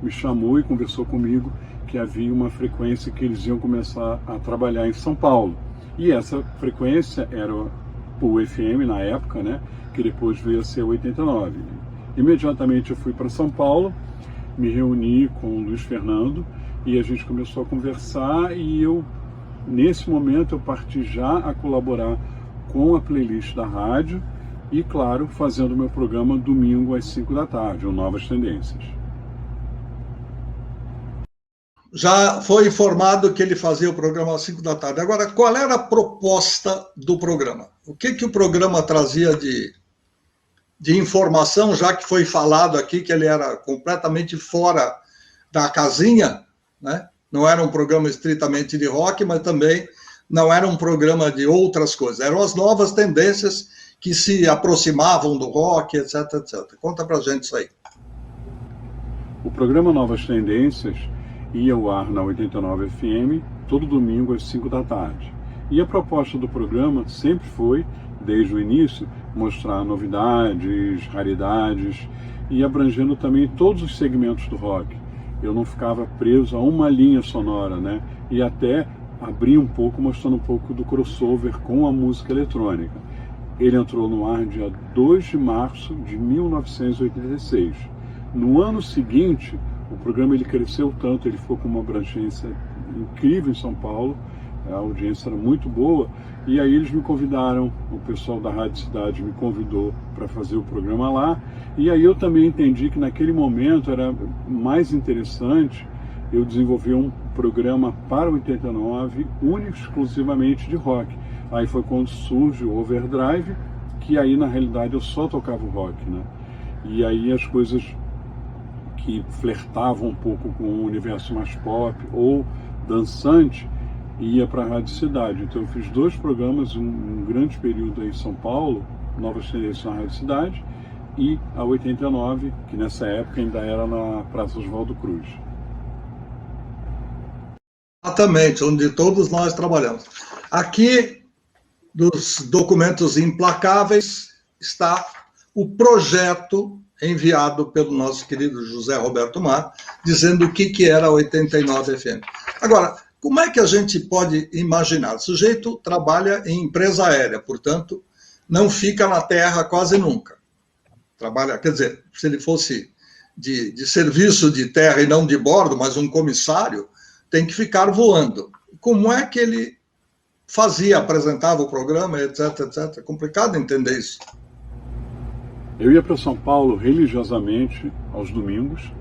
me chamou e conversou comigo que havia uma frequência que eles iam começar a trabalhar em São Paulo. E essa frequência era o FM na época, né, que depois veio a ser 89. Imediatamente eu fui para São Paulo, me reuni com o Luiz Fernando e a gente começou a conversar, e eu, nesse momento, eu parti já a colaborar com a playlist da rádio e, claro, fazendo o meu programa domingo às 5 da tarde, o Novas Tendências. Já foi informado que ele fazia o programa às 5 da tarde. Agora, qual era a proposta do programa? O que o programa trazia de informação, já que foi falado aqui que ele era completamente fora da casinha, né? Não era um programa estritamente de rock, mas também não era um programa de outras coisas. Eram as novas tendências que se aproximavam do rock, etc, etc. Conta pra gente isso aí. O programa Novas Tendências ia ao ar na 89 FM, todo domingo às 5 da tarde. E a proposta do programa sempre foi, desde o início, mostrar novidades, raridades e abrangendo também todos os segmentos do rock. Eu não ficava preso a uma linha sonora, né? E até abrir um pouco, mostrando um pouco do crossover com a música eletrônica. Ele entrou no ar dia 2 de março de 1986. No ano seguinte, o programa ele cresceu tanto, ele ficou com uma abrangência incrível em São Paulo, a audiência era muito boa, e aí eles me convidaram, o pessoal da Rádio Cidade me convidou para fazer o programa lá, e aí eu também entendi que naquele momento era mais interessante eu desenvolver um programa para o 89, único exclusivamente de rock. Aí foi quando surge o Overdrive, que aí na realidade eu só tocava o rock, né? E aí as coisas que flertavam um pouco com o universo mais pop ou dançante ia para a Rádio Cidade. Então eu fiz 2 programas, um grande período aí em São Paulo, Novas Tendências na Rádio Cidade, e a 89, que nessa época ainda era na Praça Oswaldo Cruz. Exatamente, onde todos nós trabalhamos. Aqui, dos documentos implacáveis, está o projeto enviado pelo nosso querido José Roberto Mar, dizendo o que era a 89 FM. Agora, como é que a gente pode imaginar? O sujeito trabalha em empresa aérea, portanto, não fica na terra quase nunca. Trabalha, quer dizer, se ele fosse de serviço de terra e não de bordo, mas um comissário, tem que ficar voando. Como é que ele apresentava o programa, etc, etc. É complicado entender isso. Eu ia para São Paulo religiosamente aos domingos,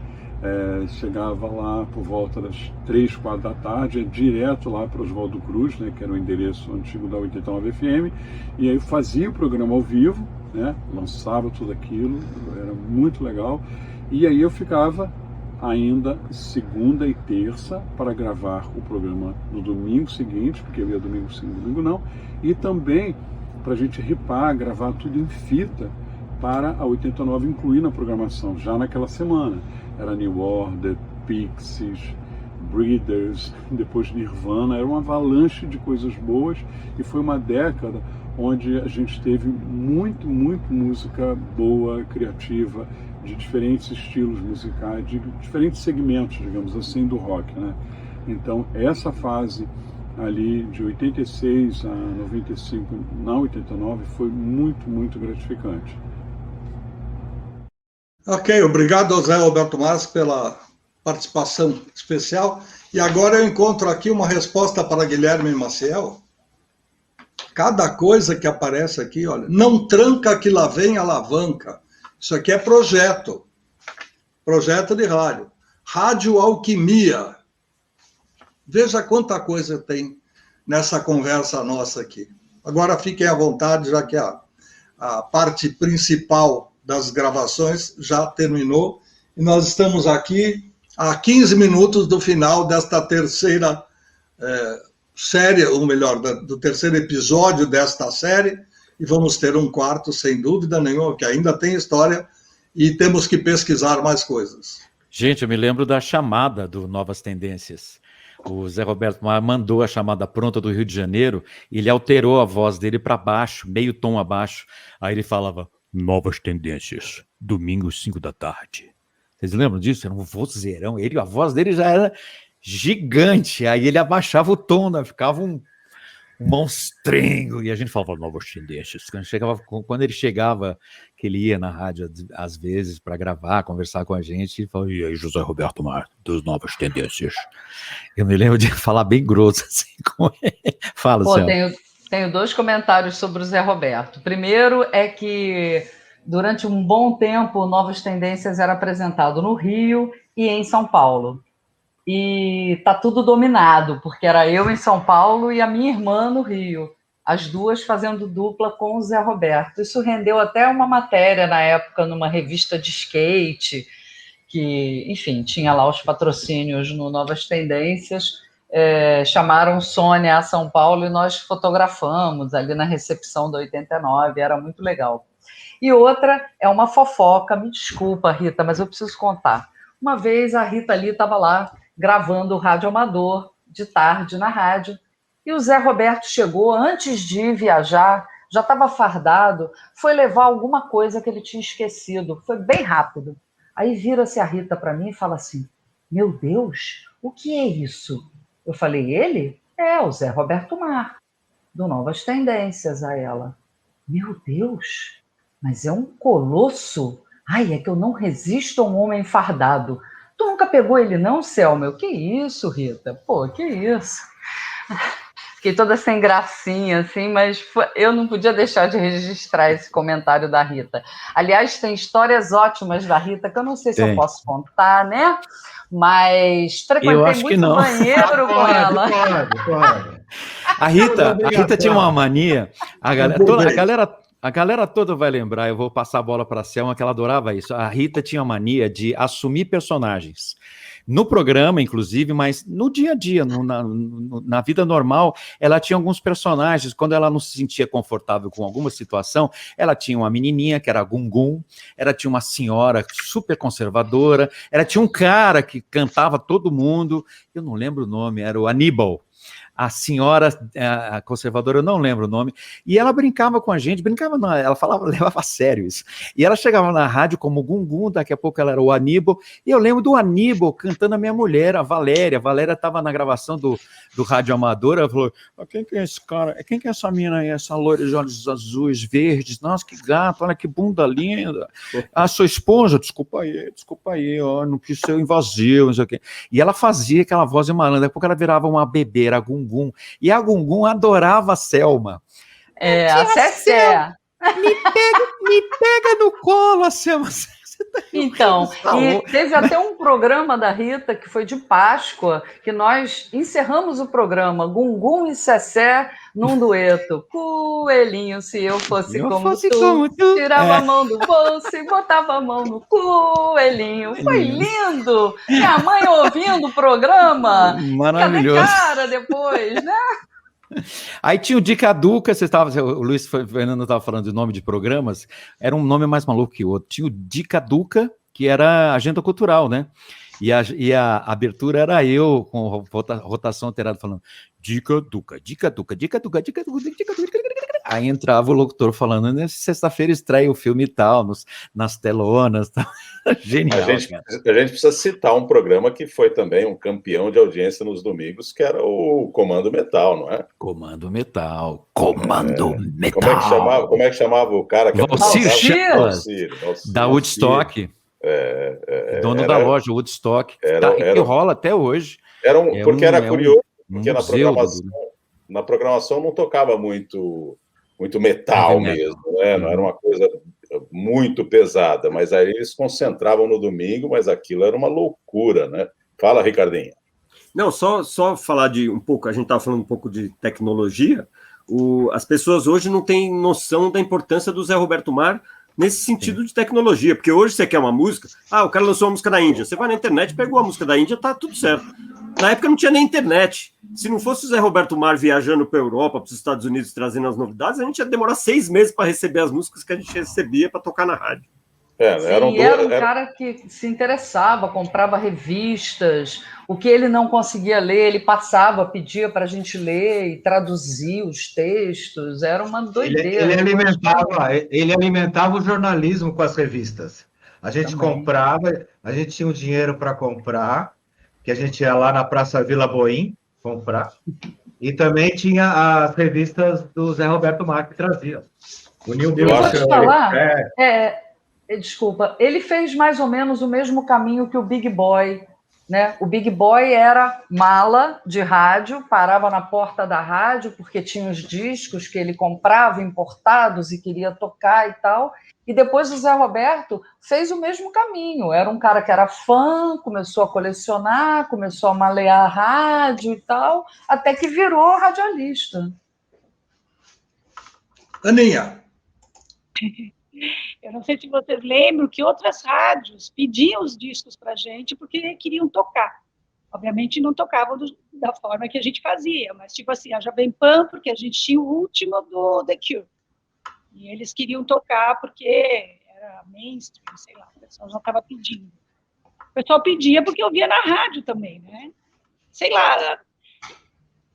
chegava lá por volta das 3, 4 da tarde, ia direto lá para Oswaldo Cruz, né, que era o endereço antigo da 89 FM, e aí fazia o programa ao vivo, né, lançava tudo aquilo, era muito legal, e aí eu ficava ainda segunda e terça para gravar o programa no domingo seguinte, porque eu ia domingo sim, domingo não, e também para a gente ripar, gravar tudo em fita para a 89 incluir na programação, já naquela semana. Era New Order, Pixies, Breeders, depois Nirvana, era uma avalanche de coisas boas, e foi uma década onde a gente teve muito música boa, criativa, de diferentes estilos musicais, de diferentes segmentos, digamos assim, do rock, né? Então, essa fase ali de 86 a 95, na 89, foi muito gratificante. Ok, obrigado ao Zé Roberto Marques pela participação especial. E agora eu encontro aqui uma resposta para Guilherme Maciel. Cada coisa que aparece aqui, olha, não tranca que lá vem alavanca. Isso aqui é projeto de rádio. Rádio Alquimia. Veja quanta coisa tem nessa conversa nossa aqui. Agora fiquem à vontade, já que a parte principal das gravações já terminou, e nós estamos aqui a 15 minutos do final desta terceira série, ou melhor, do terceiro episódio desta série, e vamos ter um quarto, sem dúvida nenhuma, que ainda tem história, e temos que pesquisar mais coisas. Gente, eu me lembro da chamada do Novas Tendências. O Zé Roberto mandou a chamada pronta do Rio de Janeiro, e ele alterou a voz dele para baixo, meio tom abaixo. Aí ele falava: Novas Tendências, domingo 5 da tarde. Vocês lembram disso? Era um vozeirão. A voz dele já era gigante. Aí ele abaixava o tom, né? Ficava um monstrengo. E a gente falava Novas Tendências. Quando ele chegava, que ele ia na rádio às vezes para gravar, conversar com a gente, ele falava: e aí, José Roberto Marques, dos Novas Tendências. Eu me lembro de falar bem grosso assim com ele. Fala, Céu. Tenho 2 comentários sobre o Zé Roberto. Primeiro é que, durante um bom tempo, Novas Tendências era apresentado no Rio e em São Paulo. E tá tudo dominado, porque era eu em São Paulo e a minha irmã no Rio. As duas fazendo dupla com o Zé Roberto. Isso rendeu até uma matéria, na época, numa revista de skate, que, enfim, tinha lá os patrocínios no Novas Tendências. Chamaram Sônia a São Paulo e nós fotografamos ali na recepção da 89, era muito legal. E outra é uma fofoca, me desculpa, Rita, mas eu preciso contar. Uma vez a Rita Lee estava lá gravando o Rádio Amador, de tarde na rádio, e o Zé Roberto chegou, antes de viajar, já estava fardado, foi levar alguma coisa que ele tinha esquecido, foi bem rápido. Aí vira-se a Rita para mim e fala assim: meu Deus, o que é isso? Eu falei: ele? É o Zé Roberto Marques, do Novas Tendências. A ela: meu Deus, mas é um colosso. Ai, é que eu não resisto a um homem fardado. Tu nunca pegou ele não, Selma? Que isso, Rita? Pô, que isso? Fiquei toda sem gracinha, assim, mas eu não podia deixar de registrar esse comentário da Rita. Aliás, tem histórias ótimas da Rita, que eu não sei se eu posso contar, né? Mas frequentei muito banheiro com ela. Pode. A Rita tinha uma mania, a galera toda vai lembrar, eu vou passar a bola para a Selma, que ela adorava isso. A Rita tinha uma mania de assumir personagens. No programa, inclusive, mas no dia a dia, na vida normal, ela tinha alguns personagens. Quando ela não se sentia confortável com alguma situação, ela tinha uma menininha, que era a Gungum, ela tinha uma senhora super conservadora, ela tinha um cara que cantava todo mundo, eu não lembro o nome, era o Aníbal. A senhora a conservadora, eu não lembro o nome, e ela brincava com a gente, ela falava, levava a sério isso, e ela chegava na rádio como Gungun, daqui a pouco ela era o Aníbal, e eu lembro do Aníbal cantando a minha mulher, a Valéria estava na gravação do Rádio Amador, ela falou: quem que é esse cara, quem que é essa mina aí, essa loira de olhos azuis, verdes, nossa, que gato, olha que bunda linda, a sua esposa, desculpa aí, ó, não quis ser invasivo, não sei o quê, e ela fazia aquela voz de malandra, daqui a pouco ela virava uma bebê, era Gungun, Gungum. E a Gungum adorava a Selma. A Cessé. Me pega no colo, a Selma. Então, e teve até um programa da Rita, que foi de Páscoa, que nós encerramos o programa, Gungum e Cessé, num dueto. Coelhinho, se eu fosse como tu, tirava a mão do bolso e botava a mão no coelhinho. Foi lindo! Minha mãe ouvindo o programa. Maravilhoso. Cadê cara depois, né? Aí tinha o Dica Duca, o Luiz Fernando estava falando de nome de programas, era um nome mais maluco que o outro. Tinha o Dica Duca, que era agenda cultural, né? E a abertura era eu, com rotação alterada, falando Dica Duca, Dica Duca, Dica Duca, Dica Duca, Dica Duca. Aí entrava o locutor falando, nessa sexta-feira estreia o filme e tal, nas telonas, tal. Genial. A gente precisa citar um programa que foi também um campeão de audiência nos domingos, que era o Comando Metal, não é? Comando Metal. Como é que chamava o cara que Valcir Chamas, da Woodstock. Dono da loja, Woodstock. Que rola até hoje. Era curioso, porque na programação não tocava muito metal mesmo, né? Não era uma coisa muito pesada, mas aí eles concentravam no domingo, mas aquilo era uma loucura, né? Fala, Ricardinho. Não, só falar de um pouco, a gente estava falando um pouco de tecnologia, as pessoas hoje não têm noção da importância do Zé Roberto Mar nesse sentido de tecnologia, porque hoje você quer uma música, o cara lançou uma música da Índia, você vai na internet, pegou a música da Índia, tá tudo certo. Na época não tinha nem internet. Se não fosse o Zé Roberto Mar viajando para a Europa, para os Estados Unidos, trazendo as novidades, a gente ia demorar 6 meses para receber as músicas que a gente recebia para tocar na rádio. Era um cara que se interessava, comprava revistas, o que ele não conseguia ler, ele passava, pedia para a gente ler e traduzir os textos, era uma doideira. Ele alimentava o jornalismo com as revistas. A gente comprava, a gente tinha o dinheiro para comprar, que a gente ia lá na Praça Vila Boim comprar, e também tinha as revistas do Zé Roberto Mar que trazia. O New Music. Vou te falar, desculpa, ele fez mais ou menos o mesmo caminho que o Big Boy, né? O Big Boy era mala de rádio, parava na porta da rádio, porque tinha os discos que ele comprava importados e queria tocar e tal. E depois o Zé Roberto fez o mesmo caminho. Era um cara que era fã, começou a colecionar, começou a malear a rádio e tal, até que virou radialista. Aninha. Eu não sei se vocês lembram que outras rádios pediam os discos para a gente porque queriam tocar. Obviamente não tocavam da forma que a gente fazia, mas tipo assim, a Jovem Pan, porque a gente tinha o último do The Cure. E eles queriam tocar porque era mainstream, sei lá, o pessoal já estava pedindo. O pessoal pedia porque eu via na rádio também, né? Sei lá,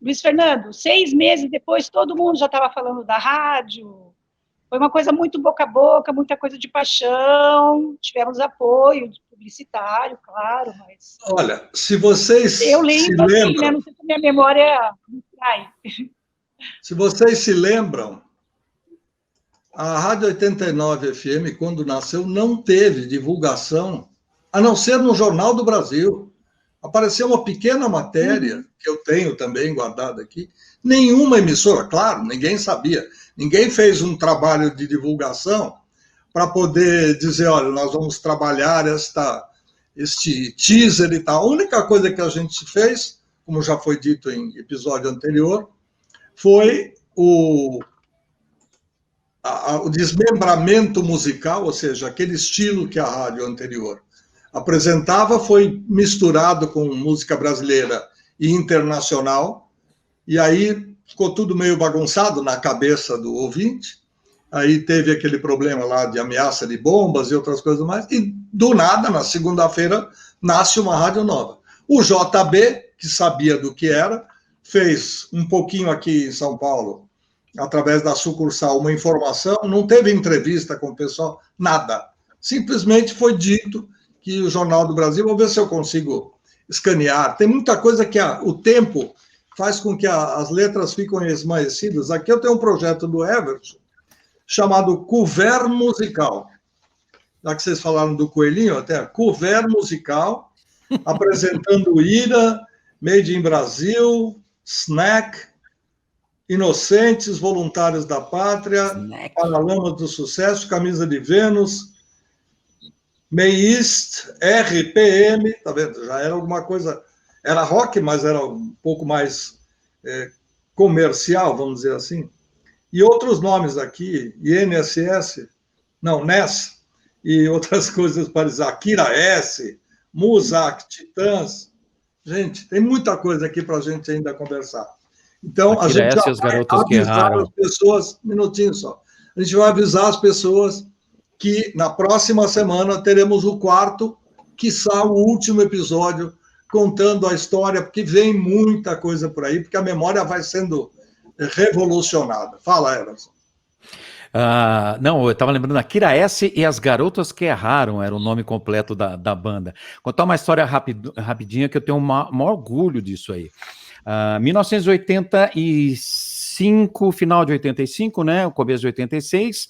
Luiz Fernando, 6 meses depois todo mundo já estava falando da rádio. Foi uma coisa muito boca a boca, muita coisa de paixão, tivemos apoio publicitário, claro, mas... Olha, se vocês eu lembro, se assim, lembram... né? Não sei se a minha memória me trai. Se vocês se lembram, a Rádio 89 FM, quando nasceu, não teve divulgação, a não ser no Jornal do Brasil. Apareceu uma pequena matéria, que eu tenho também guardada aqui, nenhuma emissora, claro, ninguém sabia, ninguém fez um trabalho de divulgação para poder dizer, olha, nós vamos trabalhar este teaser e tal. A única coisa que a gente fez, como já foi dito em episódio anterior, foi o desmembramento musical, ou seja, aquele estilo que a rádio anterior apresentava foi misturado com música brasileira e internacional, e aí ficou tudo meio bagunçado na cabeça do ouvinte, aí teve aquele problema lá de ameaça de bombas e outras coisas mais, e do nada, na segunda-feira, nasce uma rádio nova. O JB, que sabia do que era, fez um pouquinho aqui em São Paulo, através da sucursal, uma informação, não teve entrevista com o pessoal, nada. Simplesmente foi dito que o Jornal do Brasil, vou ver se eu consigo escanear, tem muita coisa que o tempo faz com que as letras fiquem esmaecidas. Aqui eu tenho um projeto do Everson, chamado Couvert Musical. Já que vocês falaram do Coelhinho, até Couvert Musical, apresentando Ira, Made in Brasil, Snack, Inocentes, Voluntários da Pátria, Paralamas do Sucesso, Camisa de Vênus, Meist, RPM, tá vendo? Já era alguma coisa, era rock, mas era um pouco mais comercial, vamos dizer assim. E outros nomes aqui, INSS, não, NES, e outras coisas parecidas, Akira S, Muzak, Titãs. Gente, tem muita coisa aqui para a gente ainda conversar. Então, a gente já vai avisar as pessoas, um minutinho só, a gente vai avisar as pessoas que na próxima semana teremos o quarto, quiçá o último episódio, contando a história, porque vem muita coisa por aí, porque a memória vai sendo revolucionada. Fala, Emerson. Não, eu estava lembrando, Akira S e as Garotas que Erraram era o nome completo da banda. Contar uma história rapidinha que eu tenho um maior orgulho disso aí. 1985, final de 85, né, o começo de 86,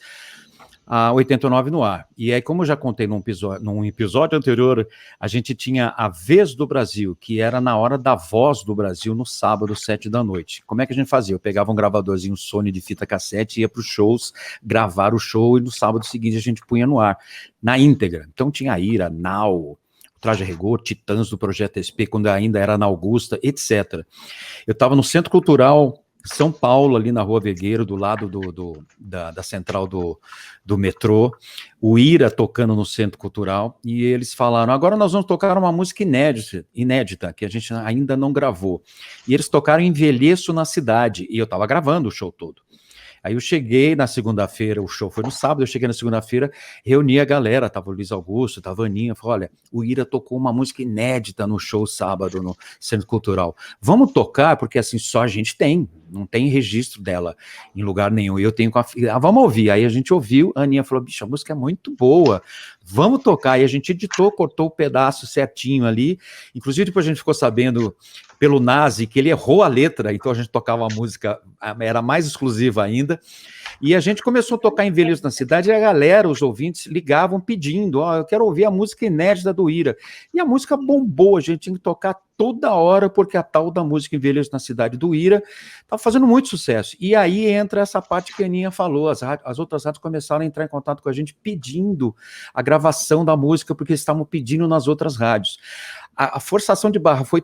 89 no ar. E aí, como eu já contei num episódio anterior, a gente tinha a Vez do Brasil, que era na hora da Voz do Brasil, no sábado, 7 da noite. Como é que a gente fazia? Eu pegava um gravadorzinho Sony de fita cassete, ia para os shows, gravar o show, e no sábado seguinte a gente punha no ar, na íntegra. Então tinha a Ira, Nau, Traje a Rigor, Titãs do Projeto SP, quando ainda era na Augusta, etc. Eu estava no Centro Cultural São Paulo, ali na Rua Vergueiro, do lado da central do metrô, o Ira tocando no Centro Cultural, e eles falaram, agora nós vamos tocar uma música inédita, que a gente ainda não gravou. E eles tocaram Envelheço na Cidade, e eu estava gravando o show todo. Aí eu cheguei na segunda-feira, o show foi no sábado, eu cheguei na segunda-feira, reuni a galera, tava o Luiz Augusto, tava a Aninha, falei, olha, o Ira tocou uma música inédita no show sábado no Centro Cultural. Vamos tocar, porque assim, só a gente tem, não tem registro dela em lugar nenhum, e eu tenho com a filha, vamos ouvir. Aí a gente ouviu, a Aninha falou, bicho, a música é muito boa, vamos tocar. E a gente editou, cortou o pedaço certinho ali, inclusive depois a gente ficou sabendo pelo Nazi que ele errou a letra, então a gente tocava uma música, era mais exclusiva ainda, e a gente começou a tocar Envelheço na Cidade, e a galera, os ouvintes, ligavam pedindo, eu quero ouvir a música inédita do Ira, e a música bombou, a gente tinha que tocar toda hora, porque a tal da música Envelheço na Cidade do Ira estava fazendo muito sucesso, e aí entra essa parte que a Aninha falou, as outras rádios começaram a entrar em contato com a gente pedindo a gravação da música, porque eles estavam pedindo nas outras rádios. A forçação de barra foi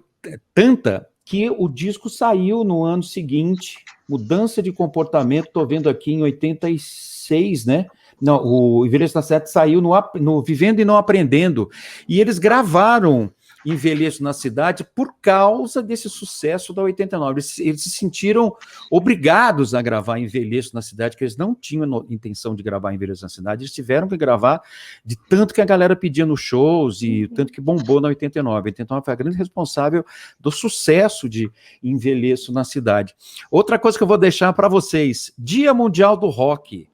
tanta que o disco saiu no ano seguinte, Mudança de Comportamento, estou vendo aqui em 86, né? Não, o Envelheço na Cidade saiu no Vivendo e Não Aprendendo, e eles gravaram Envelheço na Cidade por causa desse sucesso da 89. Eles se sentiram obrigados a gravar Envelheço na Cidade, que eles não tinham intenção de gravar Envelheço na Cidade, eles tiveram que gravar de tanto que a galera pedia nos shows e tanto que bombou na 89. A 89 foi a grande responsável do sucesso de Envelheço na Cidade. Outra coisa que eu vou deixar para vocês, Dia Mundial do Rock.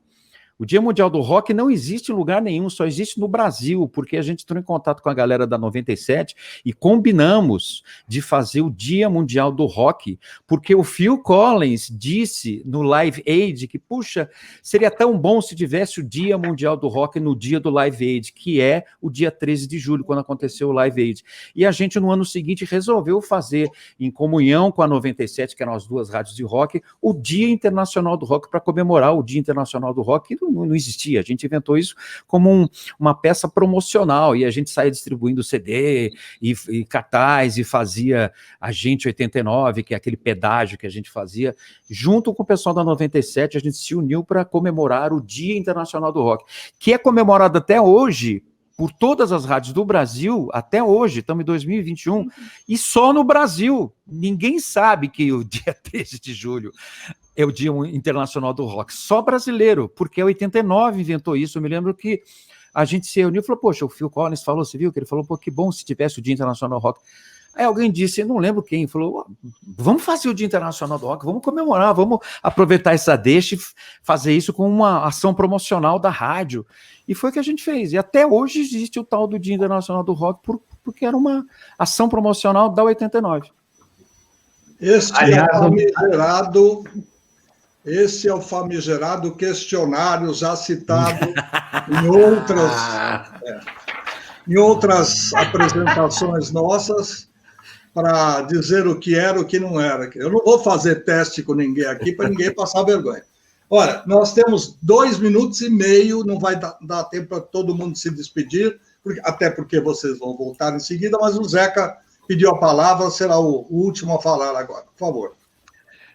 O Dia Mundial do Rock não existe em lugar nenhum, só existe no Brasil, porque a gente entrou em contato com a galera da 97 e combinamos de fazer o Dia Mundial do Rock, porque o Phil Collins disse no Live Aid que, puxa, seria tão bom se tivesse o Dia Mundial do Rock no dia do Live Aid, que é o dia 13 de julho, quando aconteceu o Live Aid. E a gente, no ano seguinte, resolveu fazer, em comunhão com a 97, que eram as duas rádios de rock, o Dia Internacional do Rock, para comemorar o Dia Internacional do Rock. Não existia, a gente inventou isso como uma peça promocional, e a gente saía distribuindo CD e cartaz, e fazia Agente 89, que é aquele pedágio que a gente fazia, junto com o pessoal da 97, a gente se uniu para comemorar o Dia Internacional do Rock, que é comemorado até hoje por todas as rádios do Brasil, até hoje, estamos em 2021, e só no Brasil. Ninguém sabe que o dia 13 de julho é o Dia Internacional do Rock, só brasileiro, porque a 89 inventou isso. Eu me lembro que a gente se reuniu e falou, poxa, o Phil Collins falou, você viu que ele falou, pô, que bom se tivesse o Dia Internacional do Rock. Aí alguém disse, eu não lembro quem, falou, vamos fazer o Dia Internacional do Rock, vamos comemorar, vamos aproveitar essa deixa e fazer isso com uma ação promocional da rádio. E foi o que a gente fez. E até hoje existe o tal do Dia Internacional do Rock, porque era uma ação promocional da 89. Esse é o famigerado questionário já citado em outras apresentações nossas, para dizer o que era, o que não era. Eu não vou fazer teste com ninguém aqui para ninguém passar vergonha. Olha, nós temos 2 minutos e meio, não vai dar tempo para todo mundo se despedir, até porque vocês vão voltar em seguida, mas o Zeca pediu a palavra, será o último a falar agora. Por favor.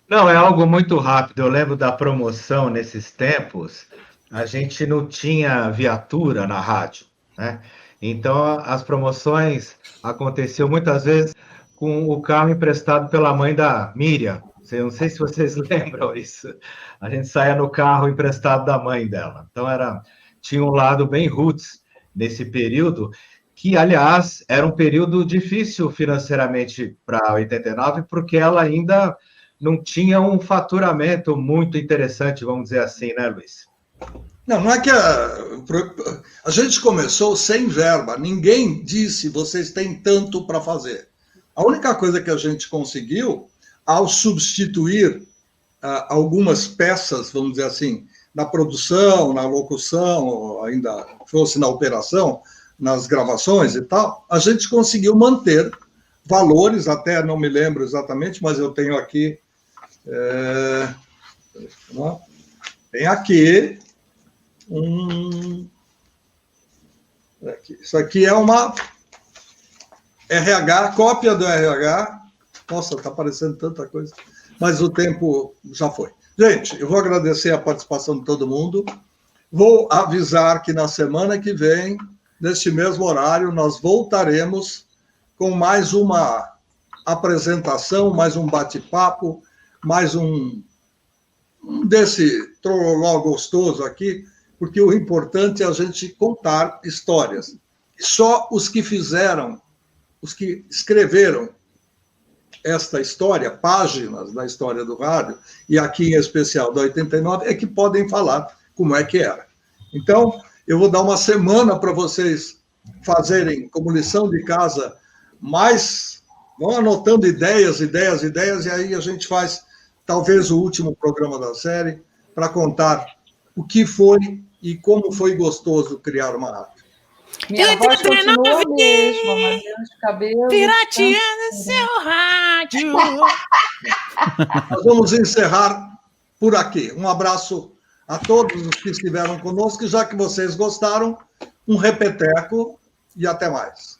Não, é algo muito rápido. Eu lembro da promoção nesses tempos, a gente não tinha viatura na rádio, né? Então, as promoções aconteciam muitas vezes com o carro emprestado pela mãe da Miriam. Eu não sei se vocês lembram isso. A gente saía no carro emprestado da mãe dela. Então, tinha um lado bem roots nesse período, que, aliás, era um período difícil financeiramente para 89, porque ela ainda não tinha um faturamento muito interessante, vamos dizer assim, né, Luiz? Não é que a gente começou sem verba. Ninguém disse, vocês têm tanto para fazer. A única coisa que a gente conseguiu, ao substituir algumas peças, vamos dizer assim, na produção, na locução, ainda fosse na operação, nas gravações e tal, a gente conseguiu manter valores, até não me lembro exatamente, mas eu tenho aqui... tem aqui isso aqui é uma RH, cópia do RH. Nossa, está aparecendo tanta coisa, mas o tempo já foi. Gente, eu vou agradecer a participação de todo mundo. Vou avisar que na semana que vem, neste mesmo horário, nós voltaremos com mais uma apresentação, mais um bate-papo, mais um desse trololó gostoso aqui, porque o importante é a gente contar histórias. Só os que fizeram, os que escreveram esta história, páginas da história do rádio, e aqui em especial da 89, é que podem falar como é que era. Então, eu vou dar uma semana para vocês fazerem como lição de casa, vão anotando ideias, e aí a gente faz talvez o último programa da série para contar o que foi e como foi gostoso criar uma rádio. Minha voz continua a mesma, mas os cabelos... Pirateando seu rádio. Nós vamos encerrar por aqui. Um abraço a todos os que estiveram conosco, e já que vocês gostaram, um repeteco e até mais.